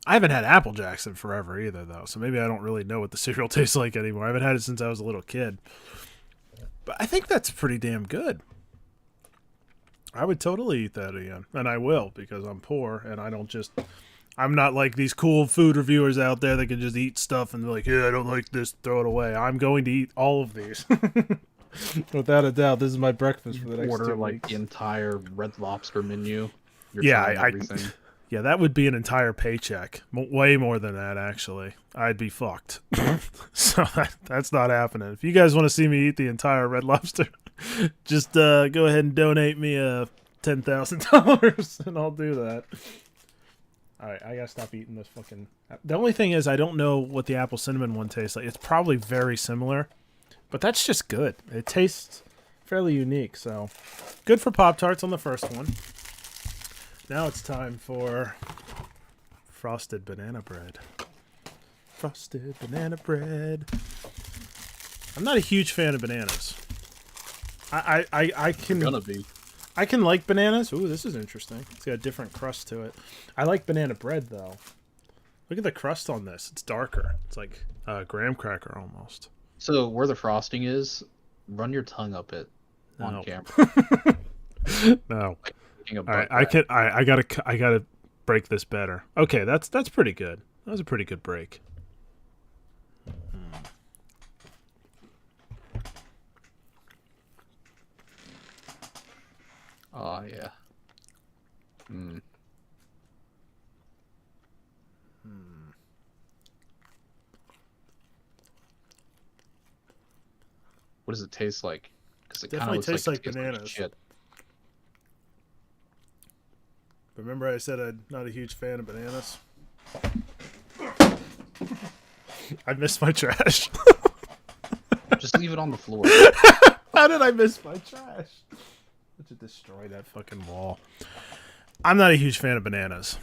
haven't had Apple Jacks in forever either, though, so maybe I don't really know what the cereal tastes like anymore. I haven't had it since I was a little kid. But I think that's pretty damn good. I would totally eat that again. And I will, because I'm poor, and I'm not like these cool food reviewers out there that can just eat stuff and be like, yeah, I don't like this, throw it away. I'm going to eat all of these. Without a doubt, this is my breakfast for the next 2 weeks. The entire Red Lobster menu. Yeah, Yeah, that would be an entire paycheck. Way more than that, actually. I'd be fucked. So that's not happening. If you guys want to see me eat the entire Red Lobster, just go ahead and donate me $10,000 and I'll do that. All right, I gotta stop eating this fucking... The only thing is I don't know what the apple cinnamon one tastes like. It's probably very similar, but that's just good. It tastes fairly unique, so good for Pop-Tarts on the first one. Now it's time for frosted banana bread. Frosted banana bread. I'm not a huge fan of bananas. I can... You're gonna be. I can like bananas. Ooh, this is interesting. It's got a different crust to it. I like banana bread, though. Look at the crust on this. It's darker. It's like a graham cracker almost. So where the frosting is, run your tongue up it on No. camera. No. Like making a All right, butt I gotta break this better. Okay, that's pretty good. That was a pretty good break. Oh yeah. Mm. What does it taste like? Because it kind of Definitely looks tastes like it tastes bananas. shit. Remember I said I'm not a huge fan of bananas? I missed my trash. Just leave it on the floor. How did I miss my trash? Let's just destroy that fucking wall. I'm not a huge fan of bananas.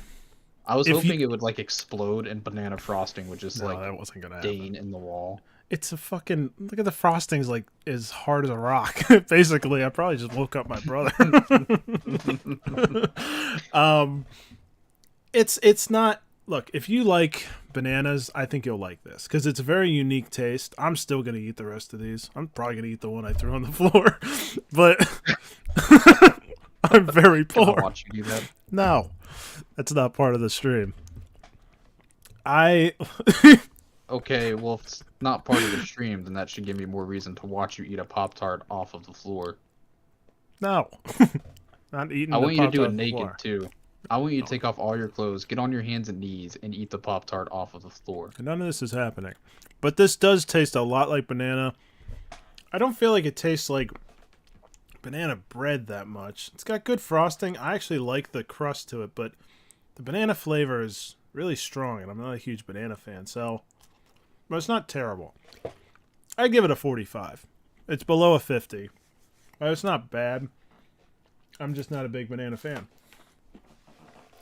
I was If hoping you- it would like explode and banana frosting would just No, like that wasn't gonna happen. stain in the wall. It's a fucking look at the frosting's like as hard as a rock. Basically, I probably just woke up my brother. It's not. Look, if you like bananas, I think you'll like this because it's a very unique taste. I'm still gonna eat the rest of these. I'm probably gonna eat the one I threw on the floor, but I'm very Can I poor. watch you do that? No, that's not part of the stream. Okay, well if it's not part of the stream, then that should give me more reason to watch you eat a Pop-Tart off of the floor. No, not eating. I want you to do Pop-Tart it off the naked floor. too. I want you to take off all your clothes, get on your hands and knees, and eat the Pop-Tart off of the floor. None of this is happening. But this does taste a lot like banana. I don't feel like it tastes like banana bread that much. It's got good frosting. I actually like the crust to it, but the banana flavor is really strong, and I'm not a huge banana fan, so... But it's not terrible. I'd give it a 45. It's below a 50. But it's not bad. I'm just not a big banana fan.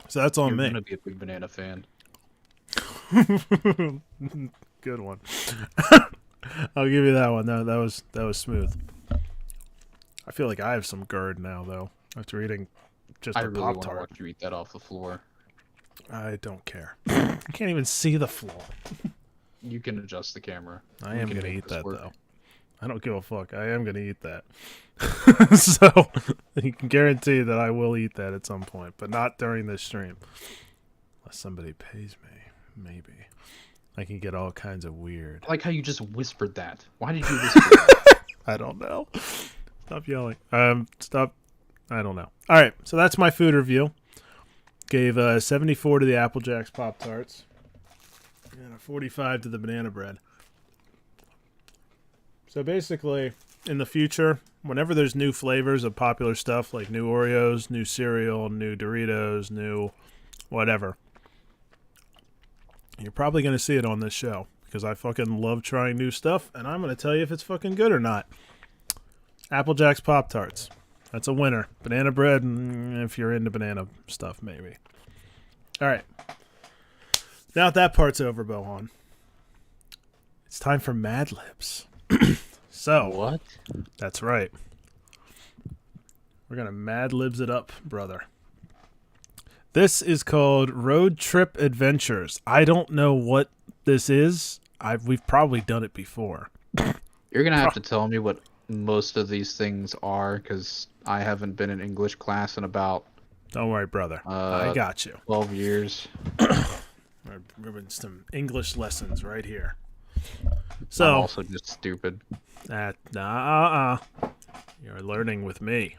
So that's on You're me. gonna be a big banana fan. Good one. I'll give you that one. That was smooth. I feel like I have some GERD now, though, after eating just I a really want to Pop-Tart. watch you eat that off the floor. I don't care. I can't even see the floor. You can adjust the camera. I We am can going to make eat this that, work. though. I don't give a fuck. I am going to eat that. So, you can guarantee that I will eat that at some point, but not during this stream. Unless somebody pays me. Maybe. I can get all kinds of weird. I like how you just whispered that. Why did you whisper that? I don't know. Stop yelling. Stop. I don't know. All right, so that's my food review. Gave 74 to the Apple Jacks Pop-Tarts. And a 45 to the banana bread. So basically, in the future, whenever there's new flavors of popular stuff, like new Oreos, new cereal, new Doritos, new whatever, you're probably going to see it on this show. Because I fucking love trying new stuff, and I'm going to tell you if it's fucking good or not. Apple Jacks Pop-Tarts. That's a winner. Banana bread, if you're into banana stuff, maybe. All right. Now that part's over, Bohan, it's time for Mad Libs. So, What? that's right. We're going to Mad Libs it up, brother. This is called Road Trip Adventures. I don't know what this is. We've probably done it before. You're gonna have to tell me what most of these things are, because I haven't been in English class in about Don't worry, brother. I got you. 12 years. We're doing some English lessons right here. I'm So, also just stupid. you're learning with me.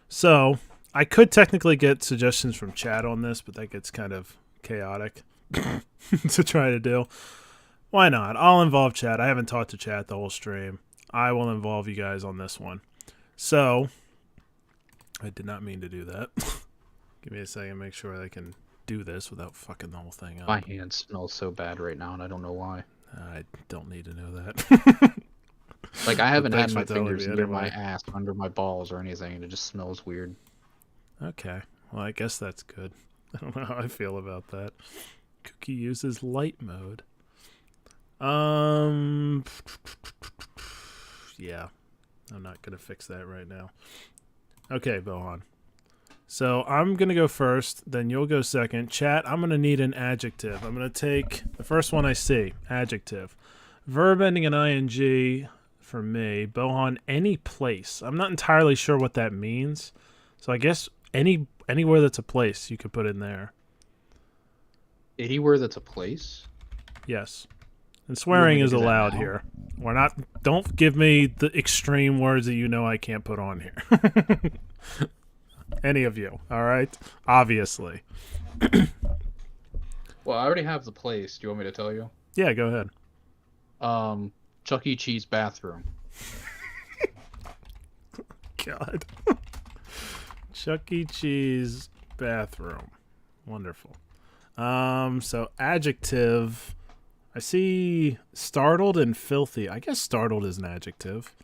So, I could technically get suggestions from chat on this, but that gets kind of chaotic to try to do. Why not? I'll involve chat. I haven't talked to chat the whole stream. I will involve you guys on this one. So, I did not mean to do that. Give me a second, make sure I can do this without fucking the whole thing up. My hand smells so bad right now, and I don't know why. I don't need to know that. Like, I haven't had my telling me fingers near anyway. my ass, under my balls, or anything, and it just smells weird. Okay. Well, I guess that's good. I don't know how I feel about that. Cookie uses light mode. Yeah. I'm not going to fix that right now. Okay, Bohan. So I'm going to go first, then you'll go second. Chat, I'm going to need an adjective. I'm going to take the first one I see. Adjective. Verb ending in ing for me. Bohan, any place. I'm not entirely sure what that means. So I guess anywhere that's a place you could put in there. Anywhere that's a place? Yes. And swearing is do that allowed now? here. We're not. Don't give me the extreme words that you know I can't put on here. Any of you, all right? Obviously. Well, I already have the place. Do you want me to tell you? Yeah, go ahead. Chuck E. Cheese bathroom. God. Chuck E. Cheese bathroom. Wonderful. So adjective. I see startled and filthy. I guess startled is an adjective.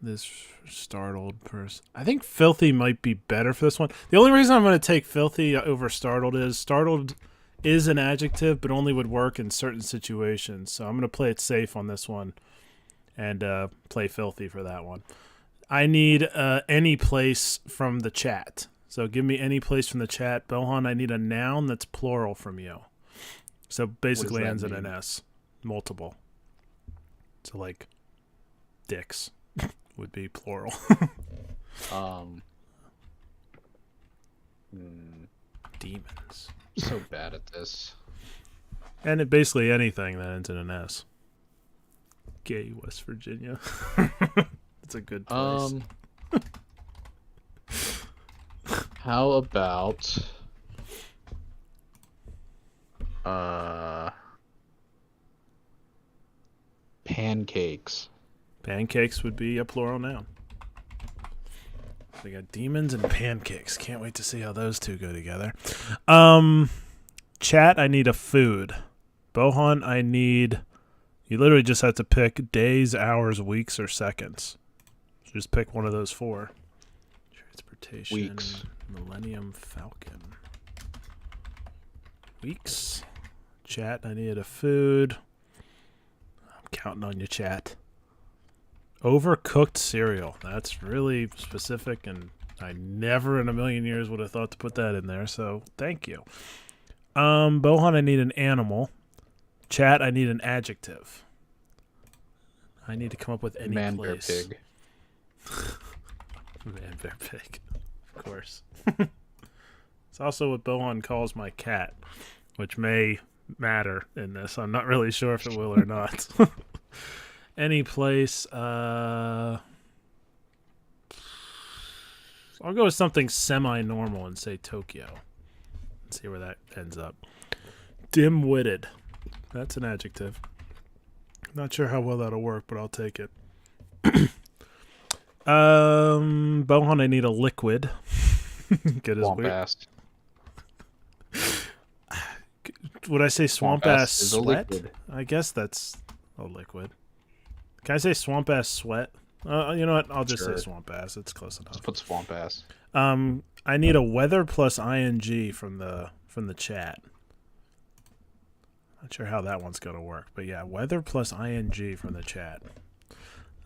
This startled person. I think filthy might be better for this one. The only reason I'm going to take filthy over startled is an adjective, but only would work in certain situations. So I'm going to play it safe on this one and play filthy for that one. I need any place from the chat. So give me any place from the chat. Bohan, I need a noun that's plural from you. So basically ends in an S. Multiple. So like dicks would be plural. Demons. I'm so bad at this. And it basically anything that ends in an S. Gay West Virginia. It's a good place. How about pancakes? Pancakes would be a plural noun. We got demons and pancakes. Can't wait to see how those two go together. Chat, I need a food. Bohan, I need... You literally just have to pick days, hours, weeks, or seconds. So just pick one of those four. Transportation. Weeks. Millennium Falcon. Weeks. Chat, I need a food. I'm counting on you, chat. Overcooked cereal. That's really specific, and I never in a million years would have thought to put that in there, so thank you. Bohan, I need an animal. Chat, I need an adjective. I need to come up with any Man, place. bear, pig. Man, bear, pig. Of course. It's also what Bohan calls my cat, which may matter in this. I'm not really sure if it will or not. Any place. I'll go with something semi-normal and say Tokyo. Let's see where that ends up. Dim-witted. That's an adjective. Not sure how well that'll work, but I'll take it. Bohan, I need a liquid. Get his Swamp-ass. Would I say swamp-ass sweat? Liquid. I guess that's a liquid. Can I say swamp-ass sweat? You know what? I'll just say swamp-ass. It's close enough. Let's put swamp-ass. I need a weather plus ing from the chat. Not sure how that one's going to work. But yeah, weather plus ing from the chat.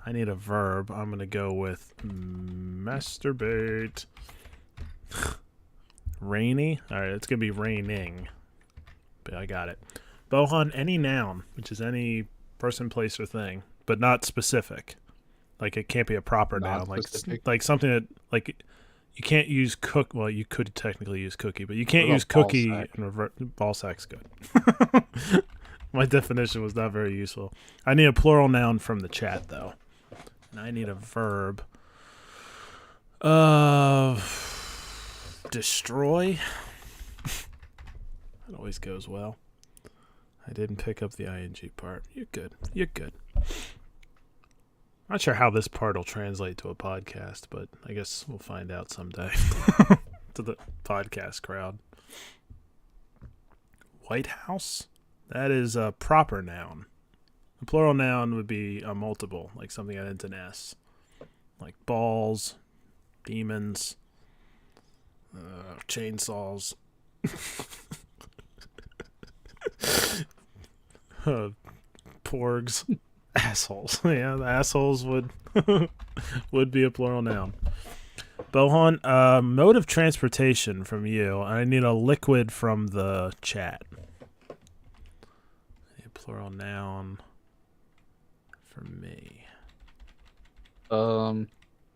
I need a verb. I'm going to go with masturbate. Rainy? Alright, it's going to be raining. But I got it. Bohan, any noun, which is any person, place, or thing, but not specific. Like, it can't be a proper noun. Like something that, like, you can't use cook. Well, you could technically use cookie, but you can't use cookie and revert. Ball sack's good. My definition was not very useful. I need a plural noun from the chat, though. And I need a verb. Uh, destroy. That always goes well. I didn't pick up the ing part. You're good. You're good. Not sure how this part will translate to a podcast, but I guess we'll find out someday. To the podcast crowd. White House? That is a proper noun. A plural noun would be a multiple, like something that ends in S. Like balls, demons, chainsaws, porgs, assholes. Yeah, the assholes would would be a plural noun. Bohan, mode of transportation from you. I need a liquid from the chat. A plural noun from me. Um,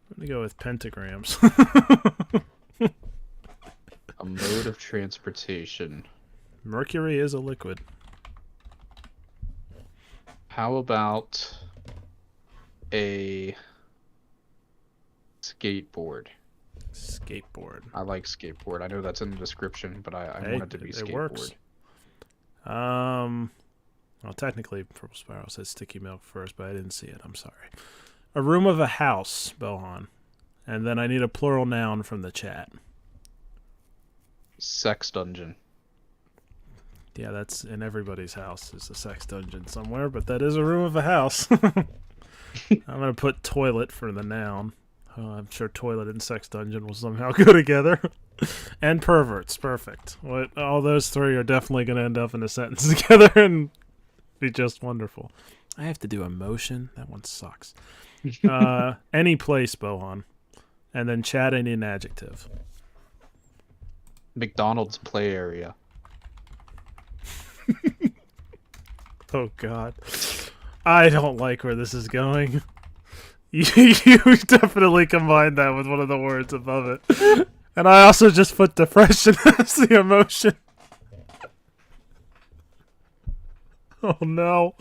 I'm gonna go with pentagrams. a mode of transportation. Mercury is a liquid. How about a skateboard? Skateboard. I like skateboard. I know that's in the description, but I want it to be skateboard. Works. Well, technically, Purple Spiral says sticky milk first, but I didn't see it. I'm sorry. A room of a house, Bohan. And then I need a plural noun from the chat. Sex dungeon. Yeah, that's in everybody's house. There's a sex dungeon somewhere, but that is a room of a house. I'm going to put toilet for the noun. I'm sure toilet and sex dungeon will somehow go together. And perverts. Perfect. All those three are definitely going to end up in a sentence together and be just wonderful. I have to do emotion. That one sucks. Any place, Bohan. And then chat, I need an adjective. McDonald's play area. Oh, God. I don't like where this is going. You definitely combined that with one of the words above it. And I also just put depression as the emotion. Oh, no.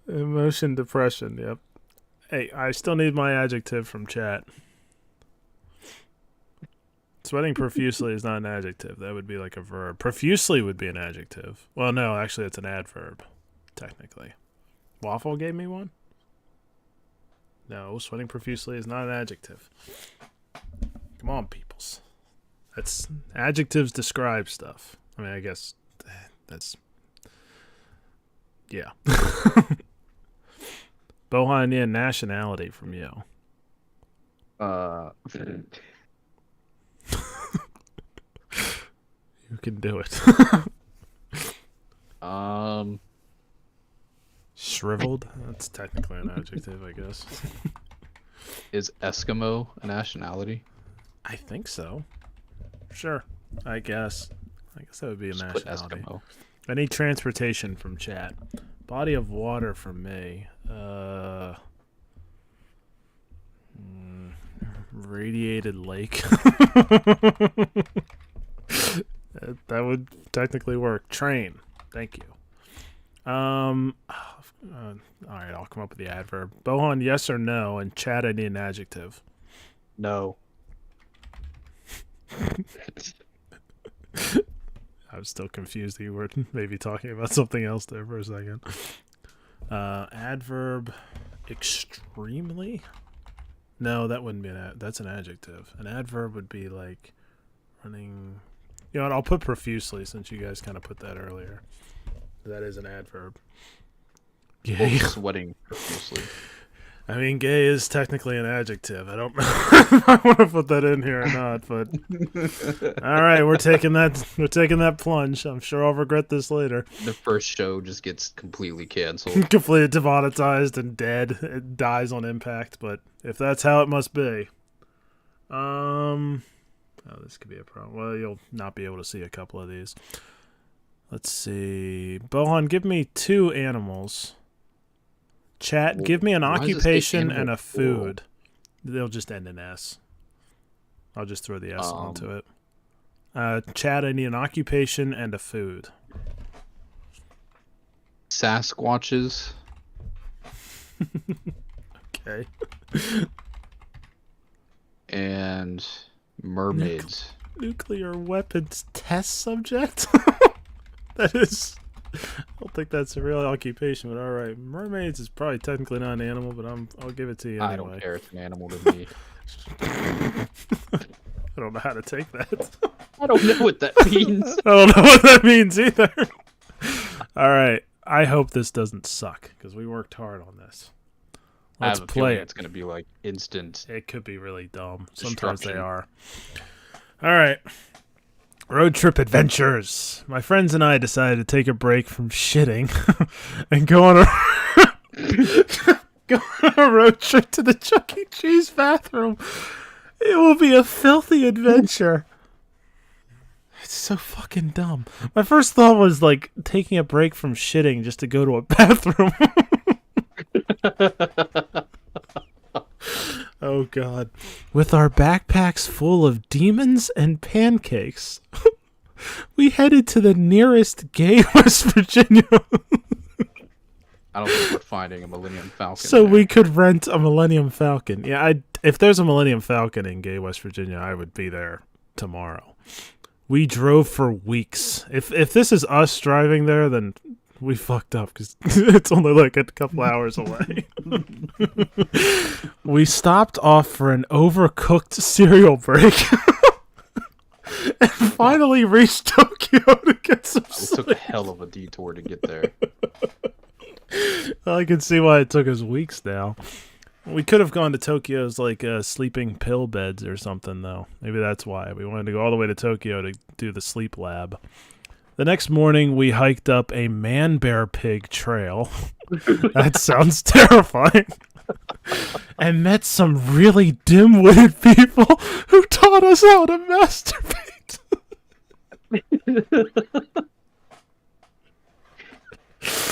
Emotion, depression, yep. Hey, I still need my adjective from chat. Sweating profusely is not an adjective. That would be like a verb. Profusely would be an adjective. Well, no, actually, it's an adverb, technically. Waffle gave me one? No, sweating profusely is not an adjective. Come on, peoples. That's adjectives describe stuff. I mean, I guess that's... Yeah. Bohan, yeah, nationality from you. You can do it. Shriveled? That's technically an adjective, I guess. Is Eskimo a nationality? I think so. Sure. I guess that would be a Just nationality. put Eskimo. I need transportation from chat. Body of water from me. Radiated lake. That would technically work. Train. Thank you. All right, I'll come up with the adverb. Bohan, yes or no? And chat, I need an adjective. No. I was still confused that you were maybe talking about something else there for a second. Adverb, extremely? No, that wouldn't be that's an adjective. An adverb would be like running... You know what, I'll put profusely since you guys kind of put that earlier. That is an adverb. Gay. Sweating profusely. I mean, gay is technically an adjective. I don't know if I want to put that in here or not, but all right, we're taking that plunge. I'm sure I'll regret this later. The first show just gets completely canceled. Completely demonetized and dead. It dies on impact, but if that's how it must be. Oh, this could be a problem. Well, you'll not be able to see a couple of these. Let's see. Bohan, give me 2 animals. Chat, give me an occupation and a food. They'll just end in S. I'll just throw the S onto it. Chat, I need an occupation and a food. Sasquatches. Okay. and mermaids. Nuclear weapons test subject? That is... I don't think that's a real occupation, but alright. Mermaids is probably technically not an animal, but I'll give it to you anyway. I don't care. It's an animal to me. I don't know how to take that. I don't know what that means. I don't know what that means either. Alright. I hope this doesn't suck, because we worked hard on this. Let's play it. It's going to be like instant. It could be really dumb. Sometimes they are. Alright. Road trip adventures. My friends and I decided to take a break from shitting and go on a road trip to the Chuck E. Cheese bathroom. It will be a filthy adventure. It's so fucking dumb. My first thought was like taking a break from shitting just to go to a bathroom. Oh god. With our backpacks full of demons and pancakes, we headed to the nearest gay West Virginia. I don't think we're finding a Millennium Falcon. So there. we could rent a Millennium Falcon. Yeah, if there's a Millennium Falcon in gay West Virginia, I would be there tomorrow. We drove for weeks. If this is us driving there, then we fucked up because it's only like a couple hours away. We stopped off for an overcooked cereal break and finally reached Tokyo to get some sleep. It took a hell of a detour to get there. I can see why it took us weeks now. We could have gone to Tokyo's like sleeping pill beds or something, though. Maybe that's why. We wanted to go all the way to Tokyo to do the sleep lab. The next morning, we hiked up a man-bear-pig trail. That sounds terrifying. And met some really dim-witted people who taught us how to masturbate.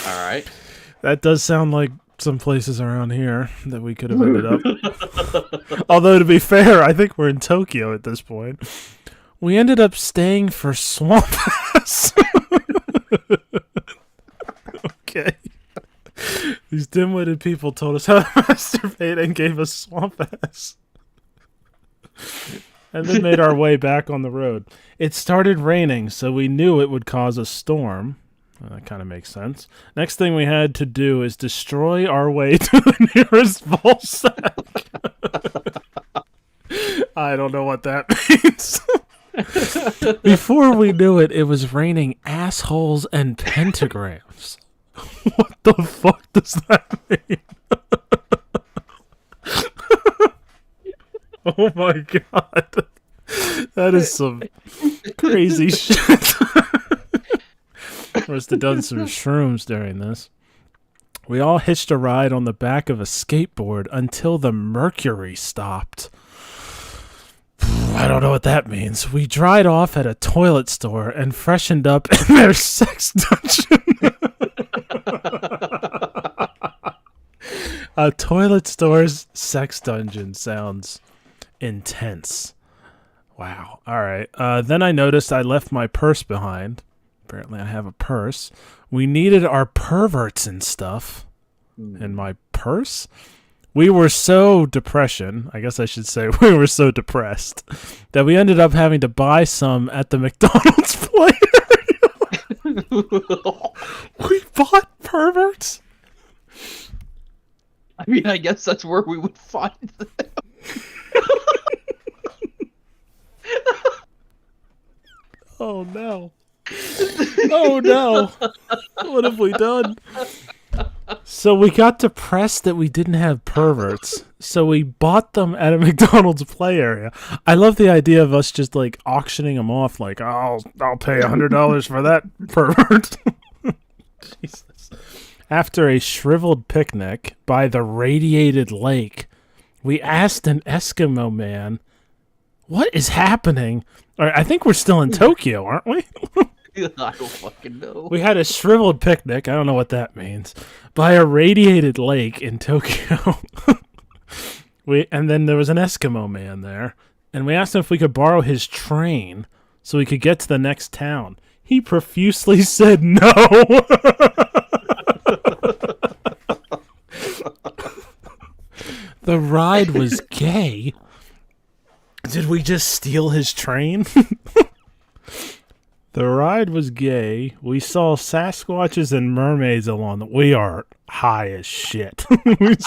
All right. That does sound like some places around here that we could have ended up. Although, to be fair, I think we're in Tokyo at this point. We ended up staying for swamp ass. Okay. These dim-witted people told us how to masturbate and gave us swamp ass. And then made our way back on the road. It started raining, so we knew it would cause a storm. That kind of makes sense. Next thing we had to do is destroy our way to the nearest ball sack. I don't know what that means. Before we knew it, it was raining assholes and pentagrams. What the fuck does that mean? Oh my god. That is some crazy shit. Must have done some shrooms during this. We all hitched a ride on the back of a skateboard until the mercury stopped. I don't know what that means. We dried off at a toilet store and freshened up in their sex dungeon. A toilet store's sex dungeon sounds intense. Wow. All right. Then I noticed I left my purse behind. Apparently I have a purse. We needed our perverts and stuff. In my purse? We were so I guess I should say we were so depressed that we ended up having to buy some at the McDonald's play area. We bought perverts? I mean, I guess that's where we would find them. Oh no. Oh no. What have we done? So we got depressed that we didn't have perverts. So we bought them at a McDonald's play area. I love the idea of us just like auctioning them off. Like, I'll pay $100 for that pervert. Jesus. After a shriveled picnic by the radiated lake, we asked an Eskimo man, "What is happening?" All right, I think we're still in Tokyo, aren't we? I don't fucking know. We had a shriveled picnic. I don't know what that means. By a radiated lake in Tokyo. And then there was an Eskimo man there. And we asked him if we could borrow his train so we could get to the next town. He profusely said no. The ride was gay. Did we just steal his train? The ride was gay. We saw Sasquatches and mermaids along the. We are high as shit. We've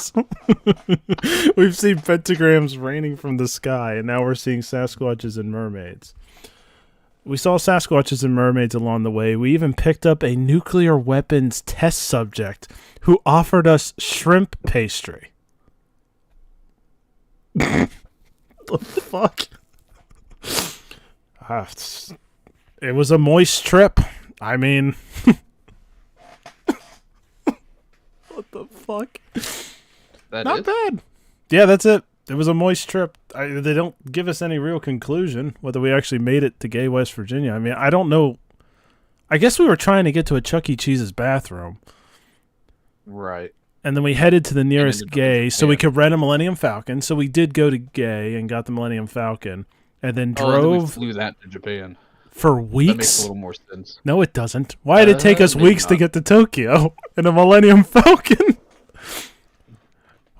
seen pentagrams raining from the sky, and now we're seeing Sasquatches and mermaids. We saw Sasquatches and mermaids along the way. We even picked up a nuclear weapons test subject who offered us shrimp pastry. What the fuck? It was a moist trip. I mean, what the fuck? Not bad. Yeah, that's it. It was a moist trip. They don't give us any real conclusion whether we actually made it to gay West Virginia. I mean, I don't know. I guess we were trying to get to a Chuck E. Cheese's bathroom. Right. And then we headed to the nearest gay so we could rent a Millennium Falcon. So we did go to gay and got the Millennium Falcon. And then drove. And then we flew that to Japan. For weeks? That makes a little more sense. No, it doesn't. Why did it take us weeks to get to Tokyo in a Millennium Falcon?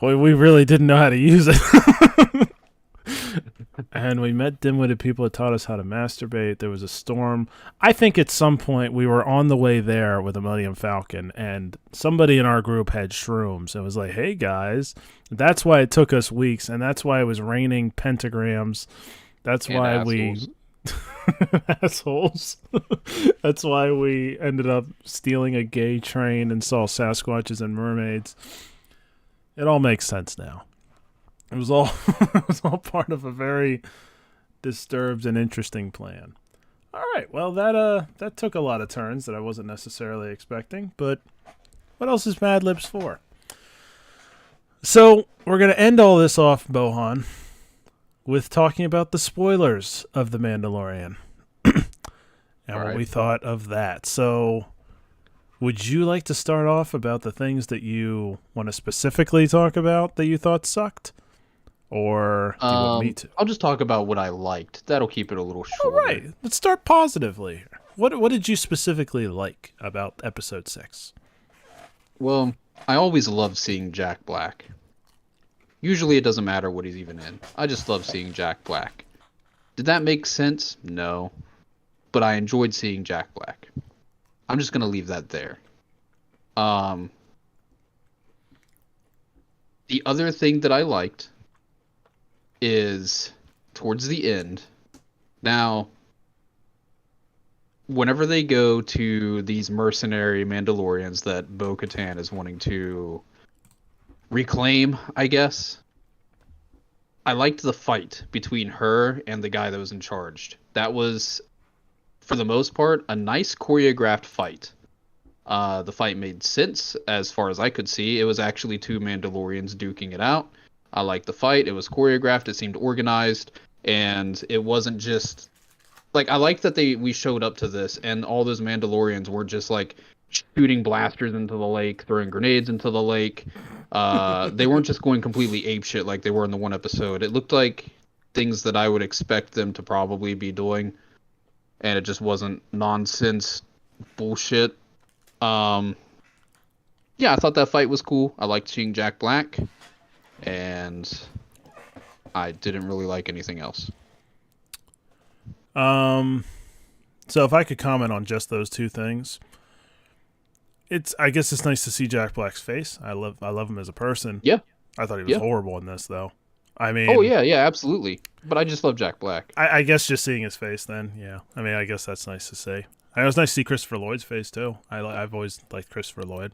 Boy, we really didn't know how to use it. And we met dim-witted people that taught us how to masturbate. There was a storm. I think at some point we were on the way there with a Millennium Falcon, and somebody in our group had shrooms. It was like, hey, guys, that's why it took us weeks, and that's why it was raining pentagrams. That's why assholes. Assholes. That's why we ended up stealing a gay train and saw Sasquatches and mermaids. It all makes sense now. It was all part of a very disturbed and interesting plan. All right, well that took a lot of turns that I wasn't necessarily expecting, but what else is Mad Libs for? So we're gonna end all this off, Bohan, with talking about the spoilers of The Mandalorian and what we thought of that. So would you like to start off about the things that you want to specifically talk about that you thought sucked? Or do you want me to? I'll just talk about what I liked. That'll keep it a little shorter. All right. Let's start positively. What did you specifically like about episode 6? Well, I always love seeing Jack Black. Usually it doesn't matter what he's even in. I just love seeing Jack Black. Did that make sense? No. But I enjoyed seeing Jack Black. I'm just going to leave that there. The other thing that I liked is towards the end. Now, whenever they go to these mercenary Mandalorians that Bo-Katan is wanting to reclaim, I guess, I liked the fight between her and the guy that was in charge. That was, for the most part, a nice choreographed fight. The fight made sense as far as I could see. It was actually two Mandalorians duking it out. I liked the fight. It was choreographed. It seemed organized, and it wasn't just like I liked that we showed up to this, and all those Mandalorians were just like shooting blasters into the lake, throwing grenades into the lake. They weren't just going completely apeshit like they were in the one episode. It looked like things that I would expect them to probably be doing, and it just wasn't nonsense bullshit. Yeah, I thought that fight was cool. I liked seeing Jack Black. And I didn't really like anything else. So if I could comment on just those two things, I guess it's nice to see Jack Black's face. I love him as a person. Yeah. I thought he was horrible in this though. I mean, oh yeah, absolutely. But I just love Jack Black. I guess just seeing his face then, yeah. I mean, I guess that's nice to see. It was nice to see Christopher Lloyd's face too. I've always liked Christopher Lloyd.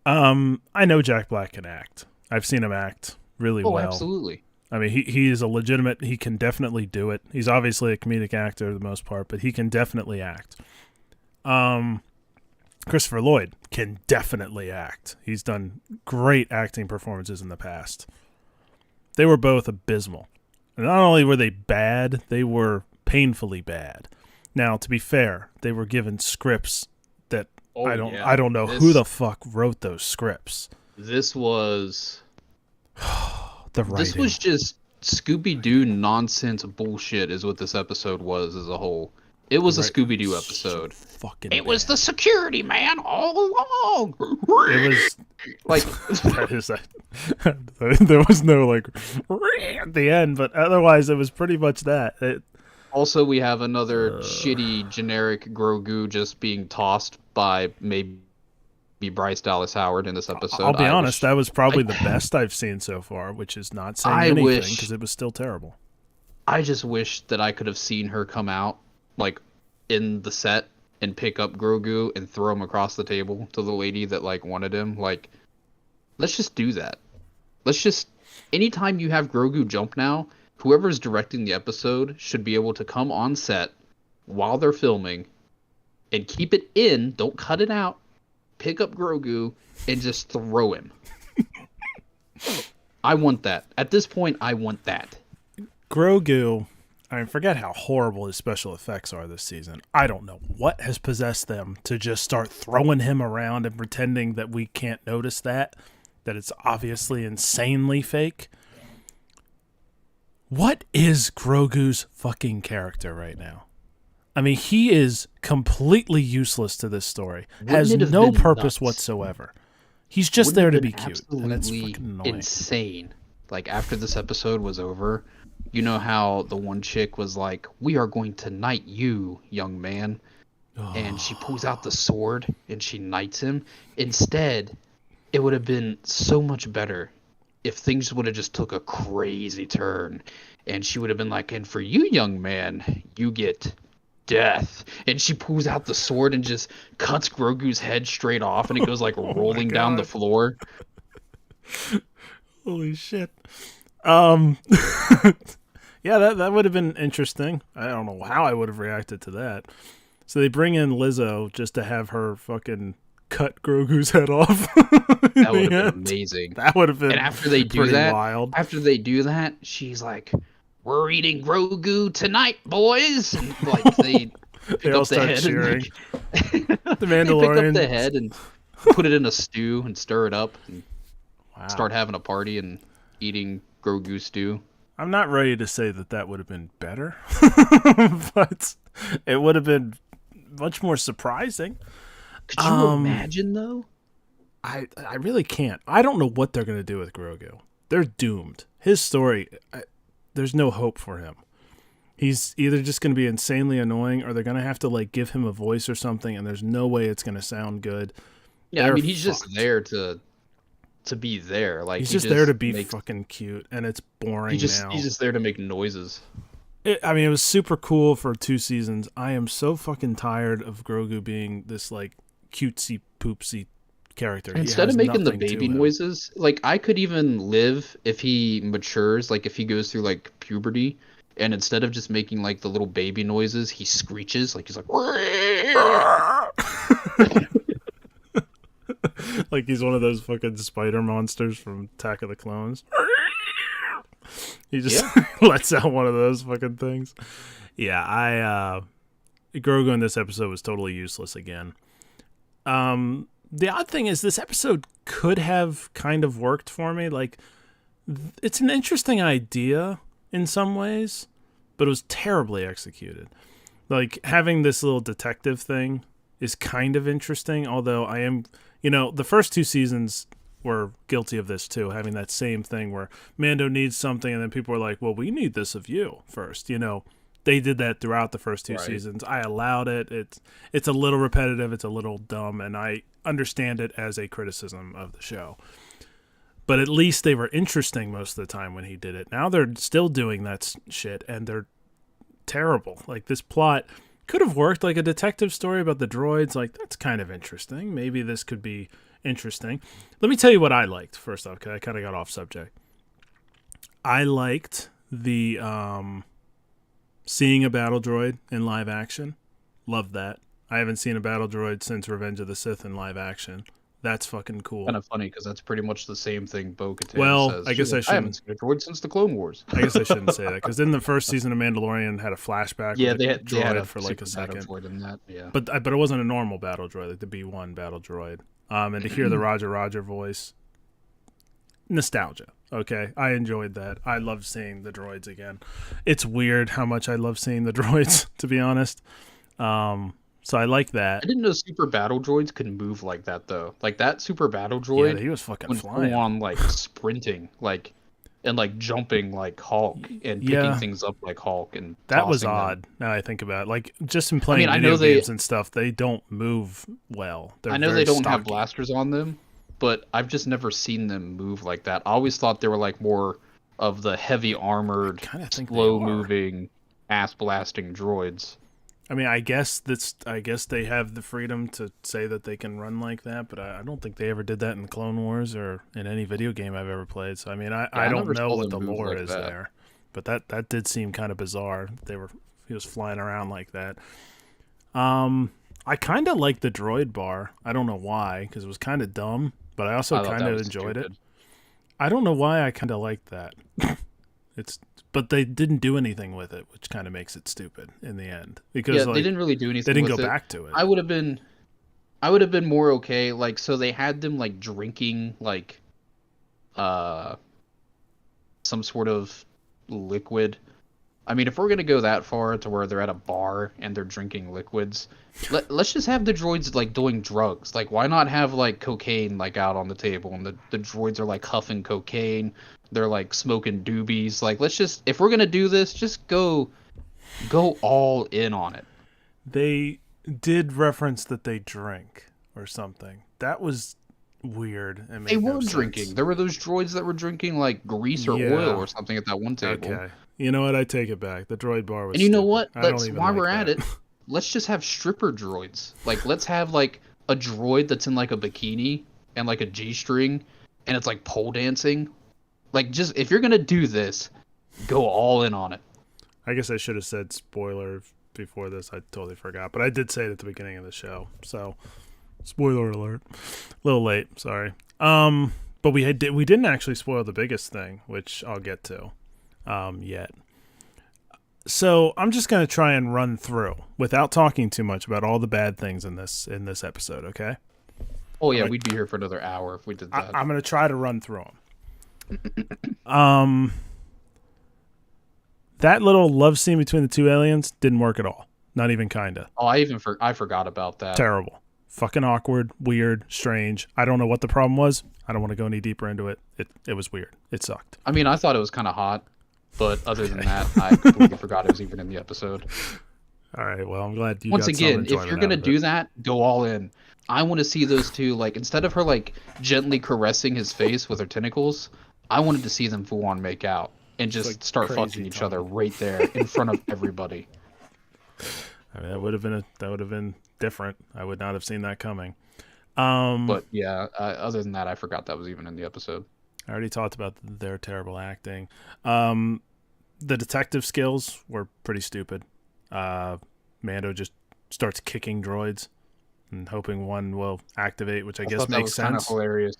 I know Jack Black can act. I've seen him act really well. Oh, absolutely. I mean, he is a legitimate. He can definitely do it. He's obviously a comedic actor for the most part, but he can definitely act. Christopher Lloyd can definitely act. He's done great acting performances in the past. They were both abysmal. And not only were they bad, they were painfully bad. Now, to be fair, they were given scripts that I don't know who the fuck wrote those scripts. This was the writing. This was just Scooby-Doo nonsense bullshit is what this episode was as a whole. It was a Right. Scooby-Doo episode. Fucking It was bad. the security man all along. It was like that is that. There was no like at the end, but otherwise it was pretty much that. Also, we have another shitty generic Grogu just being tossed by maybe Bryce Dallas Howard in this episode. I'll be honest, that was probably the best I've seen so far, which is not saying anything because it was still terrible. I just wish that I could have seen her come out like in the set and pick up Grogu and throw him across the table to the lady that like wanted him. Like, let's just do that. Let's just anytime you have Grogu jump now, whoever's directing the episode should be able to come on set while they're filming and keep it in, don't cut it out, pick up Grogu and just throw him. I want that. At this point, I want that. Grogu, I mean, forget how horrible his special effects are this season. I don't know what has possessed them to just start throwing him around and pretending that we can't notice that it's obviously insanely fake. What is Grogu's fucking character right now? I mean, he is completely useless to this story. Has no purpose whatsoever. He's just there to be cute. And it's fucking annoying. Insane. Like, after this episode was over, you know how the one chick was like, "We are going to knight you, young man." And she pulls out the sword and she knights him. Instead, it would have been so much better if things would have just took a crazy turn. And she would have been like, "And for you, young man, you get death." And she pulls out the sword and just cuts Grogu's head straight off and it goes like rolling down the floor. Holy shit. Yeah, that would have been interesting. I don't know how I would have reacted to that. So they bring in Lizzo just to have her fucking cut Grogu's head off. That would have been amazing. That would have been and after they do that, wild. After they do that, she's like, "We're eating Grogu tonight, boys." And like they pick all up the start head cheering. And, like, The Mandalorian. They pick up the head and put it in a stew and stir it up and start having a party and eating Grogu stew. I'm not ready to say that would have been better, but it would have been much more surprising. Could you imagine, though? I really can't. I don't know what they're going to do with Grogu. They're doomed. His story, there's no hope for him. He's either just going to be insanely annoying or they're going to have to like give him a voice or something, and there's no way it's going to sound good. Yeah, I mean, he's just there to be there. Like he's just there to be fucking cute, and it's boring now. He's just there to make noises. It was super cool for 2 seasons. I am so fucking tired of Grogu being this like cutesy poopsy character. Instead of making the baby noises, like I could even live if he matures, like if he goes through like puberty, and instead of just making like the little baby noises, he screeches, like he's like like he's one of those fucking spider monsters from Attack of the Clones. He just lets out one of those fucking things. Yeah, Grogu in this episode was totally useless again. The odd thing is this episode could have kind of worked for me. Like, it's an interesting idea in some ways, but it was terribly executed. Like, having this little detective thing is kind of interesting, although I am, the first 2 seasons were guilty of this too, having that same thing where Mando needs something and then people are like, well, we need this of you first. They did that throughout the first 2 seasons. I allowed it. It's a little repetitive. It's a little dumb, and I understand it as a criticism of the show. But at least they were interesting most of the time when he did it. Now they're still doing that shit, and they're terrible. Like, this plot could have worked like a detective story about the droids. Like, that's kind of interesting. Maybe this could be interesting. Let me tell you what I liked, first off, because I kind of got off subject. I liked the seeing a battle droid in live action. Loved that. I haven't seen a battle droid since Revenge of the Sith in live action. That's fucking cool. Kind of funny because that's pretty much the same thing Bo-Katan says. Well, I guess I shouldn't. I haven't seen a droid since the Clone Wars. I guess I shouldn't say that because in the first season of Mandalorian had a flashback. Yeah, with they a had droid a for like a second. droid in that. Yeah, but it wasn't a normal battle droid, like the B1 battle droid. And to hear the Roger voice, nostalgia. Okay, I enjoyed that. I love seeing the droids again. It's weird how much I love seeing the droids, to be honest. So I like that. I didn't know super battle droids could move like that though. Like that super battle Yeah, droid he was fucking went full flying. on like sprinting, like and like jumping like Hulk and picking Yeah, things up like Hulk and that was tossing them. odd. Now I think about it. Like just in I mean, playing video games and stuff, they don't move well. They're I know they very don't have stocky. blasters on them, but I've just never seen them move like that. I always thought they were like more of the heavy I armored, kind of think they slow are. moving, ass blasting droids. I mean, I guess that's. I guess they have the freedom to say that they can run like that, but I don't think they ever did that in Clone Wars or in any video game I've ever played. So I mean, I Yeah, I don't never know saw what them the move lore like is that. there, but that did seem kind of bizarre. He was flying around like that. I kind of like the droid bar. I don't know why, because it was kind of dumb, but I also I thought kind that of was enjoyed it. stupid. I don't know why I kind of like that. It's but they didn't do anything with it, which kind of makes it stupid in the end Yeah, because they like didn't really do they anything didn't go with it. back to it. I would have been I would have been more okay. Like, so they had them like drinking like uh some sort of liquid. I mean, if we're gonna go that far to where they're at a bar and they're drinking liquids, let's just have the droids like doing drugs. Like, why not have like cocaine like out on the table and the droids are like huffing cocaine, they're like smoking doobies. Like, let's just if we're gonna do this, just go all in on it. They did reference that they drink or something. That was weird and They made no were sense. drinking. There were those droids that were drinking like grease or oil Yeah. or something at that one table. Okay. You know what? I take it back. The droid bar was And you know stupid. what? I don't Let's even while like we're at that. it, let's just have stripper droids. Like let's have like a droid that's in like a bikini and like a G-string and it's like pole dancing. Like just if you're going to do this, go all in on it. I guess I should have said spoiler before this. I totally forgot, but I did say it at the beginning of the show. So, spoiler alert. A little late, sorry. But we didn't actually spoil the biggest thing, which I'll get to yet. So, I'm just going to try and run through without talking too much about all the bad things in this episode, okay? Oh I'm yeah, gonna, we'd be here for another hour if we did that. I'm going to try to run through them. Um that little love scene between the two aliens didn't work at all. Not even kinda. Oh, I forgot about that. Terrible. Fucking awkward, weird, strange. I don't know what the problem was. I don't want to go any deeper into it. It was weird. It sucked. I mean, I thought it was kind of hot, but other than Okay. that, I completely forgot it was even in the episode. All right. Well, I'm glad you Once got some again, if you're enjoyment out gonna of it. do that, go all in. I want to see those two like instead of her like gently caressing his face with her tentacles, I wanted to see them full on make out and It's like just start fucking crazy each other tongue. right there in front of everybody. I mean, that would have been different. I would not have seen that coming. But yeah, other than that, I forgot that was even in the episode. I already talked about their terrible acting. Um, the detective skills were pretty stupid. Uh, Mando just starts kicking droids and hoping one will activate, which I I guess thought that makes was kind of sense. hilarious.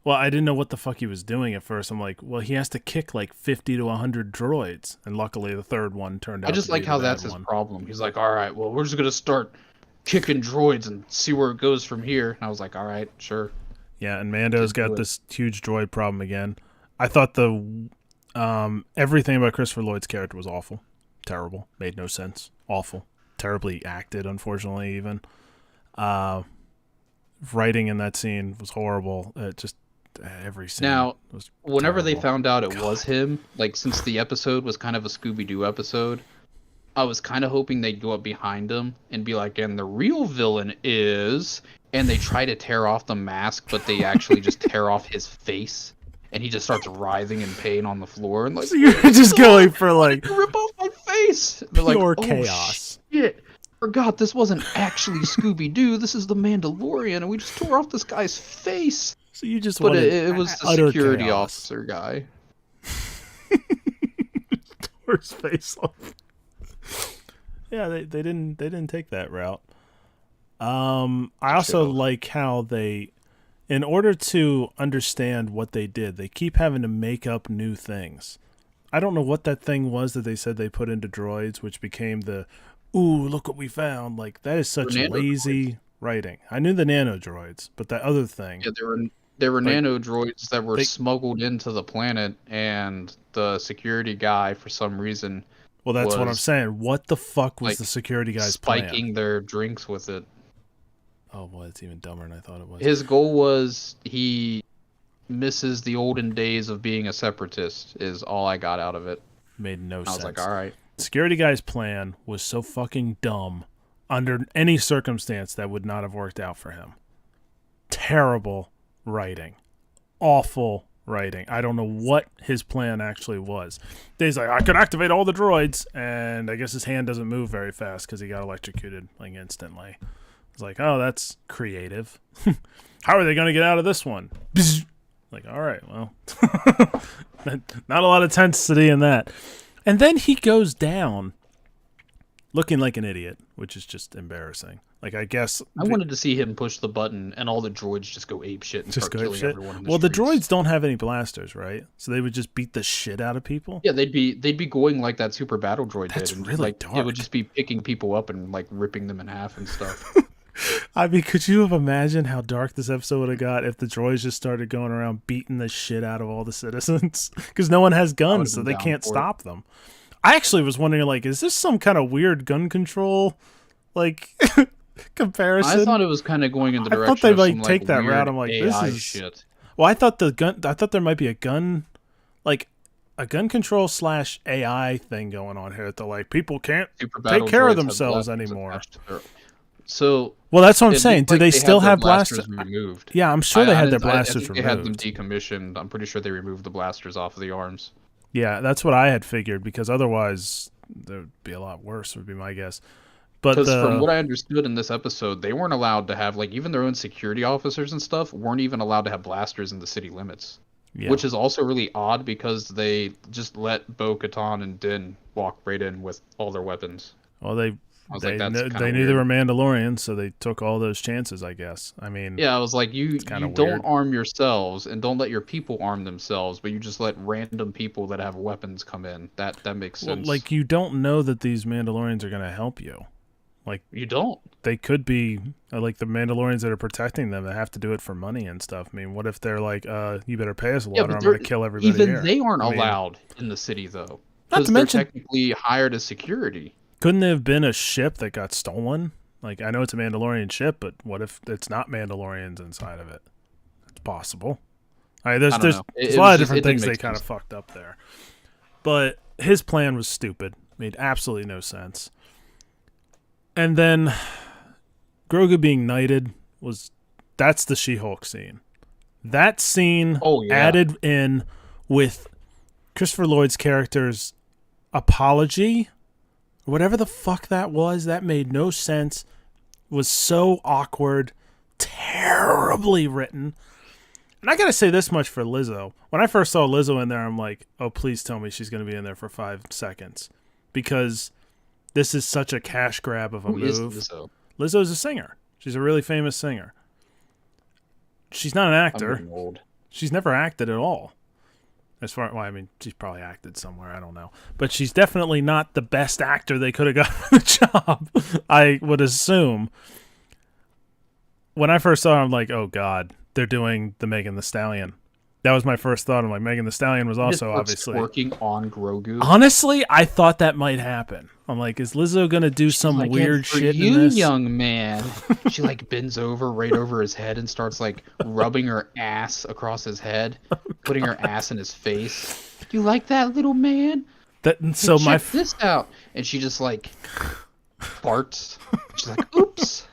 Well, I didn't know what the fuck he was doing at first. I'm like, well, he has to kick like 50 to 100 droids. And luckily, the third one turned I out to just be like the how that's bad his one. problem. He's like, all right, well, we're just gonna start kicking droids and see where it goes from here. And I was like, all right, sure, Yeah, and Mando's just do got it. this huge droid problem again. I thought everything about Christopher Lloyd's character was awful. Terrible. Made no sense. Awful. Terribly acted, unfortunately, even. Uh, writing in that scene was horrible. Just every scene Now, was whenever they terrible. found out it was God. him, like since the episode was kind of a Scooby Doo episode, I was kind of hoping they'd go up behind him and be like, and the real villain is. And they try to tear off the mask, but they actually just tear off his face. And he just starts writhing in pain on the floor. And like, So you're just going for why did like you rip off my face? And they're like, pure oh chaos. shit. Forgot this wasn't actually Scooby Doo. This is the Mandalorian. And we just tore off this guy's face. So you just But wanted it was the utter security chaos. officer guy. Worst face off. Yeah, they didn't take that route. I They should also have. like how they, in order to understand what they did, they keep having to make up new things. I don't know what that thing was that they said they put into droids, which became the, ooh, look what we found. Like that is such Nano droids. lazy writing. I knew the nano droids, but that other thing, Yeah, there were like nano droids that were they, smuggled into the planet, and the security guy, for some reason, Well, that's what I'm was saying. What the fuck was like the security guy's plan? spiking their drinks with it. Oh, boy, it's even dumber than I thought it was. His goal was he misses the olden days of being a separatist. Is all I got out of it. Made no sense. I was like, all right. Security guy's plan was so fucking dumb. Under any circumstance, that would not have worked out for him. Terrible writing. Awful writing. I don't know what his plan actually was. He's like, I could activate all the droids, and I guess his hand doesn't move very fast because he got electrocuted like instantly. It's like, oh, that's creative. How are they going to get out of this one? Like, all right, well, not a lot of intensity in that. And then he goes down looking like an idiot, which is just embarrassing. Like, I guess I wanted to see him push the button and all the droids just go ape shit and just start killing everyone in the well, streets. the droids don't have any blasters, right? So they would just beat the shit out of people. Yeah, they'd be going like that super battle droid That's did. And really like, dark. It would just be picking people up and like ripping them in half and stuff. I mean, could you have imagined how dark this episode would have got if the droids just started going around beating the shit out of all the citizens? Because no one has guns, so they can't stop them. I actually was wondering, like, is this some kind of weird gun control, like, comparison? I thought it was kind of going in the direction. I thought they of might some, take like, that route. weird I'm like, AI this is shit. Well, I thought there might be a gun, like a gun control / AI thing going on here. That like people can't take care of themselves anymore. So, well, that's what I'm saying. Do they still have blasters removed? Yeah, I'm sure they had their blasters removed. They had them decommissioned. I'm pretty sure they removed the blasters off of the arms. Yeah, that's what I had figured, because otherwise there would be a lot worse, would be my guess. But because from what I understood in this episode, they weren't allowed to have, like, even their own security officers and stuff weren't even allowed to have blasters in the city limits. Yeah. Which is also really odd because they just let Bo-Katan and Din walk right in with all their weapons. Well, they knew they were Mandalorians, so they took all those chances, I guess. I mean, yeah, I was like, you don't arm yourselves and don't let your people arm themselves, but you just let random people that have weapons come in. That makes sense. Well, like, you don't know that these Mandalorians are going to help you. Like, you don't. They could be like the Mandalorians that are protecting them that have to do it for money and stuff. I mean, what if they're like, you better pay us a lot or I'm going to kill everybody even here. They aren't allowed in the city, though. Because they're technically hired as security. Couldn't there have been a ship that got stolen? Like, I know it's a Mandalorian ship, but what if it's not Mandalorians inside of it? It's possible. All right, there's a lot of different things they kind of fucked up there. But his plan was stupid. Made absolutely no sense. And then Grogu being knighted that's the She-Hulk scene. That scene added in with Christopher Lloyd's character's apology, whatever the fuck that was, that made no sense, was so awkward, terribly written. And I gotta say this much for Lizzo. When I first saw Lizzo in there, I'm like, oh, please tell me she's gonna be in there for 5 seconds. Because this is such a cash grab of a move. Who is Lizzo? Lizzo's a singer. She's a really famous singer. She's not an actor. I'm getting old. She's never acted at all. I mean, she's probably acted somewhere. I don't know. But she's definitely not the best actor they could have got for the job, I would assume. When I first saw her, I'm like, oh, God, they're doing the Megan Thee Stallion. That was my first thought. I'm like, Megan Thee Stallion was also obviously working on Grogu. Honestly, I thought that might happen. I'm like, is Lizzo gonna do some weird shit in this? Young man. She like bends over right over his head and starts like rubbing her ass across his head, putting her ass in his face. You like that, little man? Check this out, and she just like farts. She's like, oops.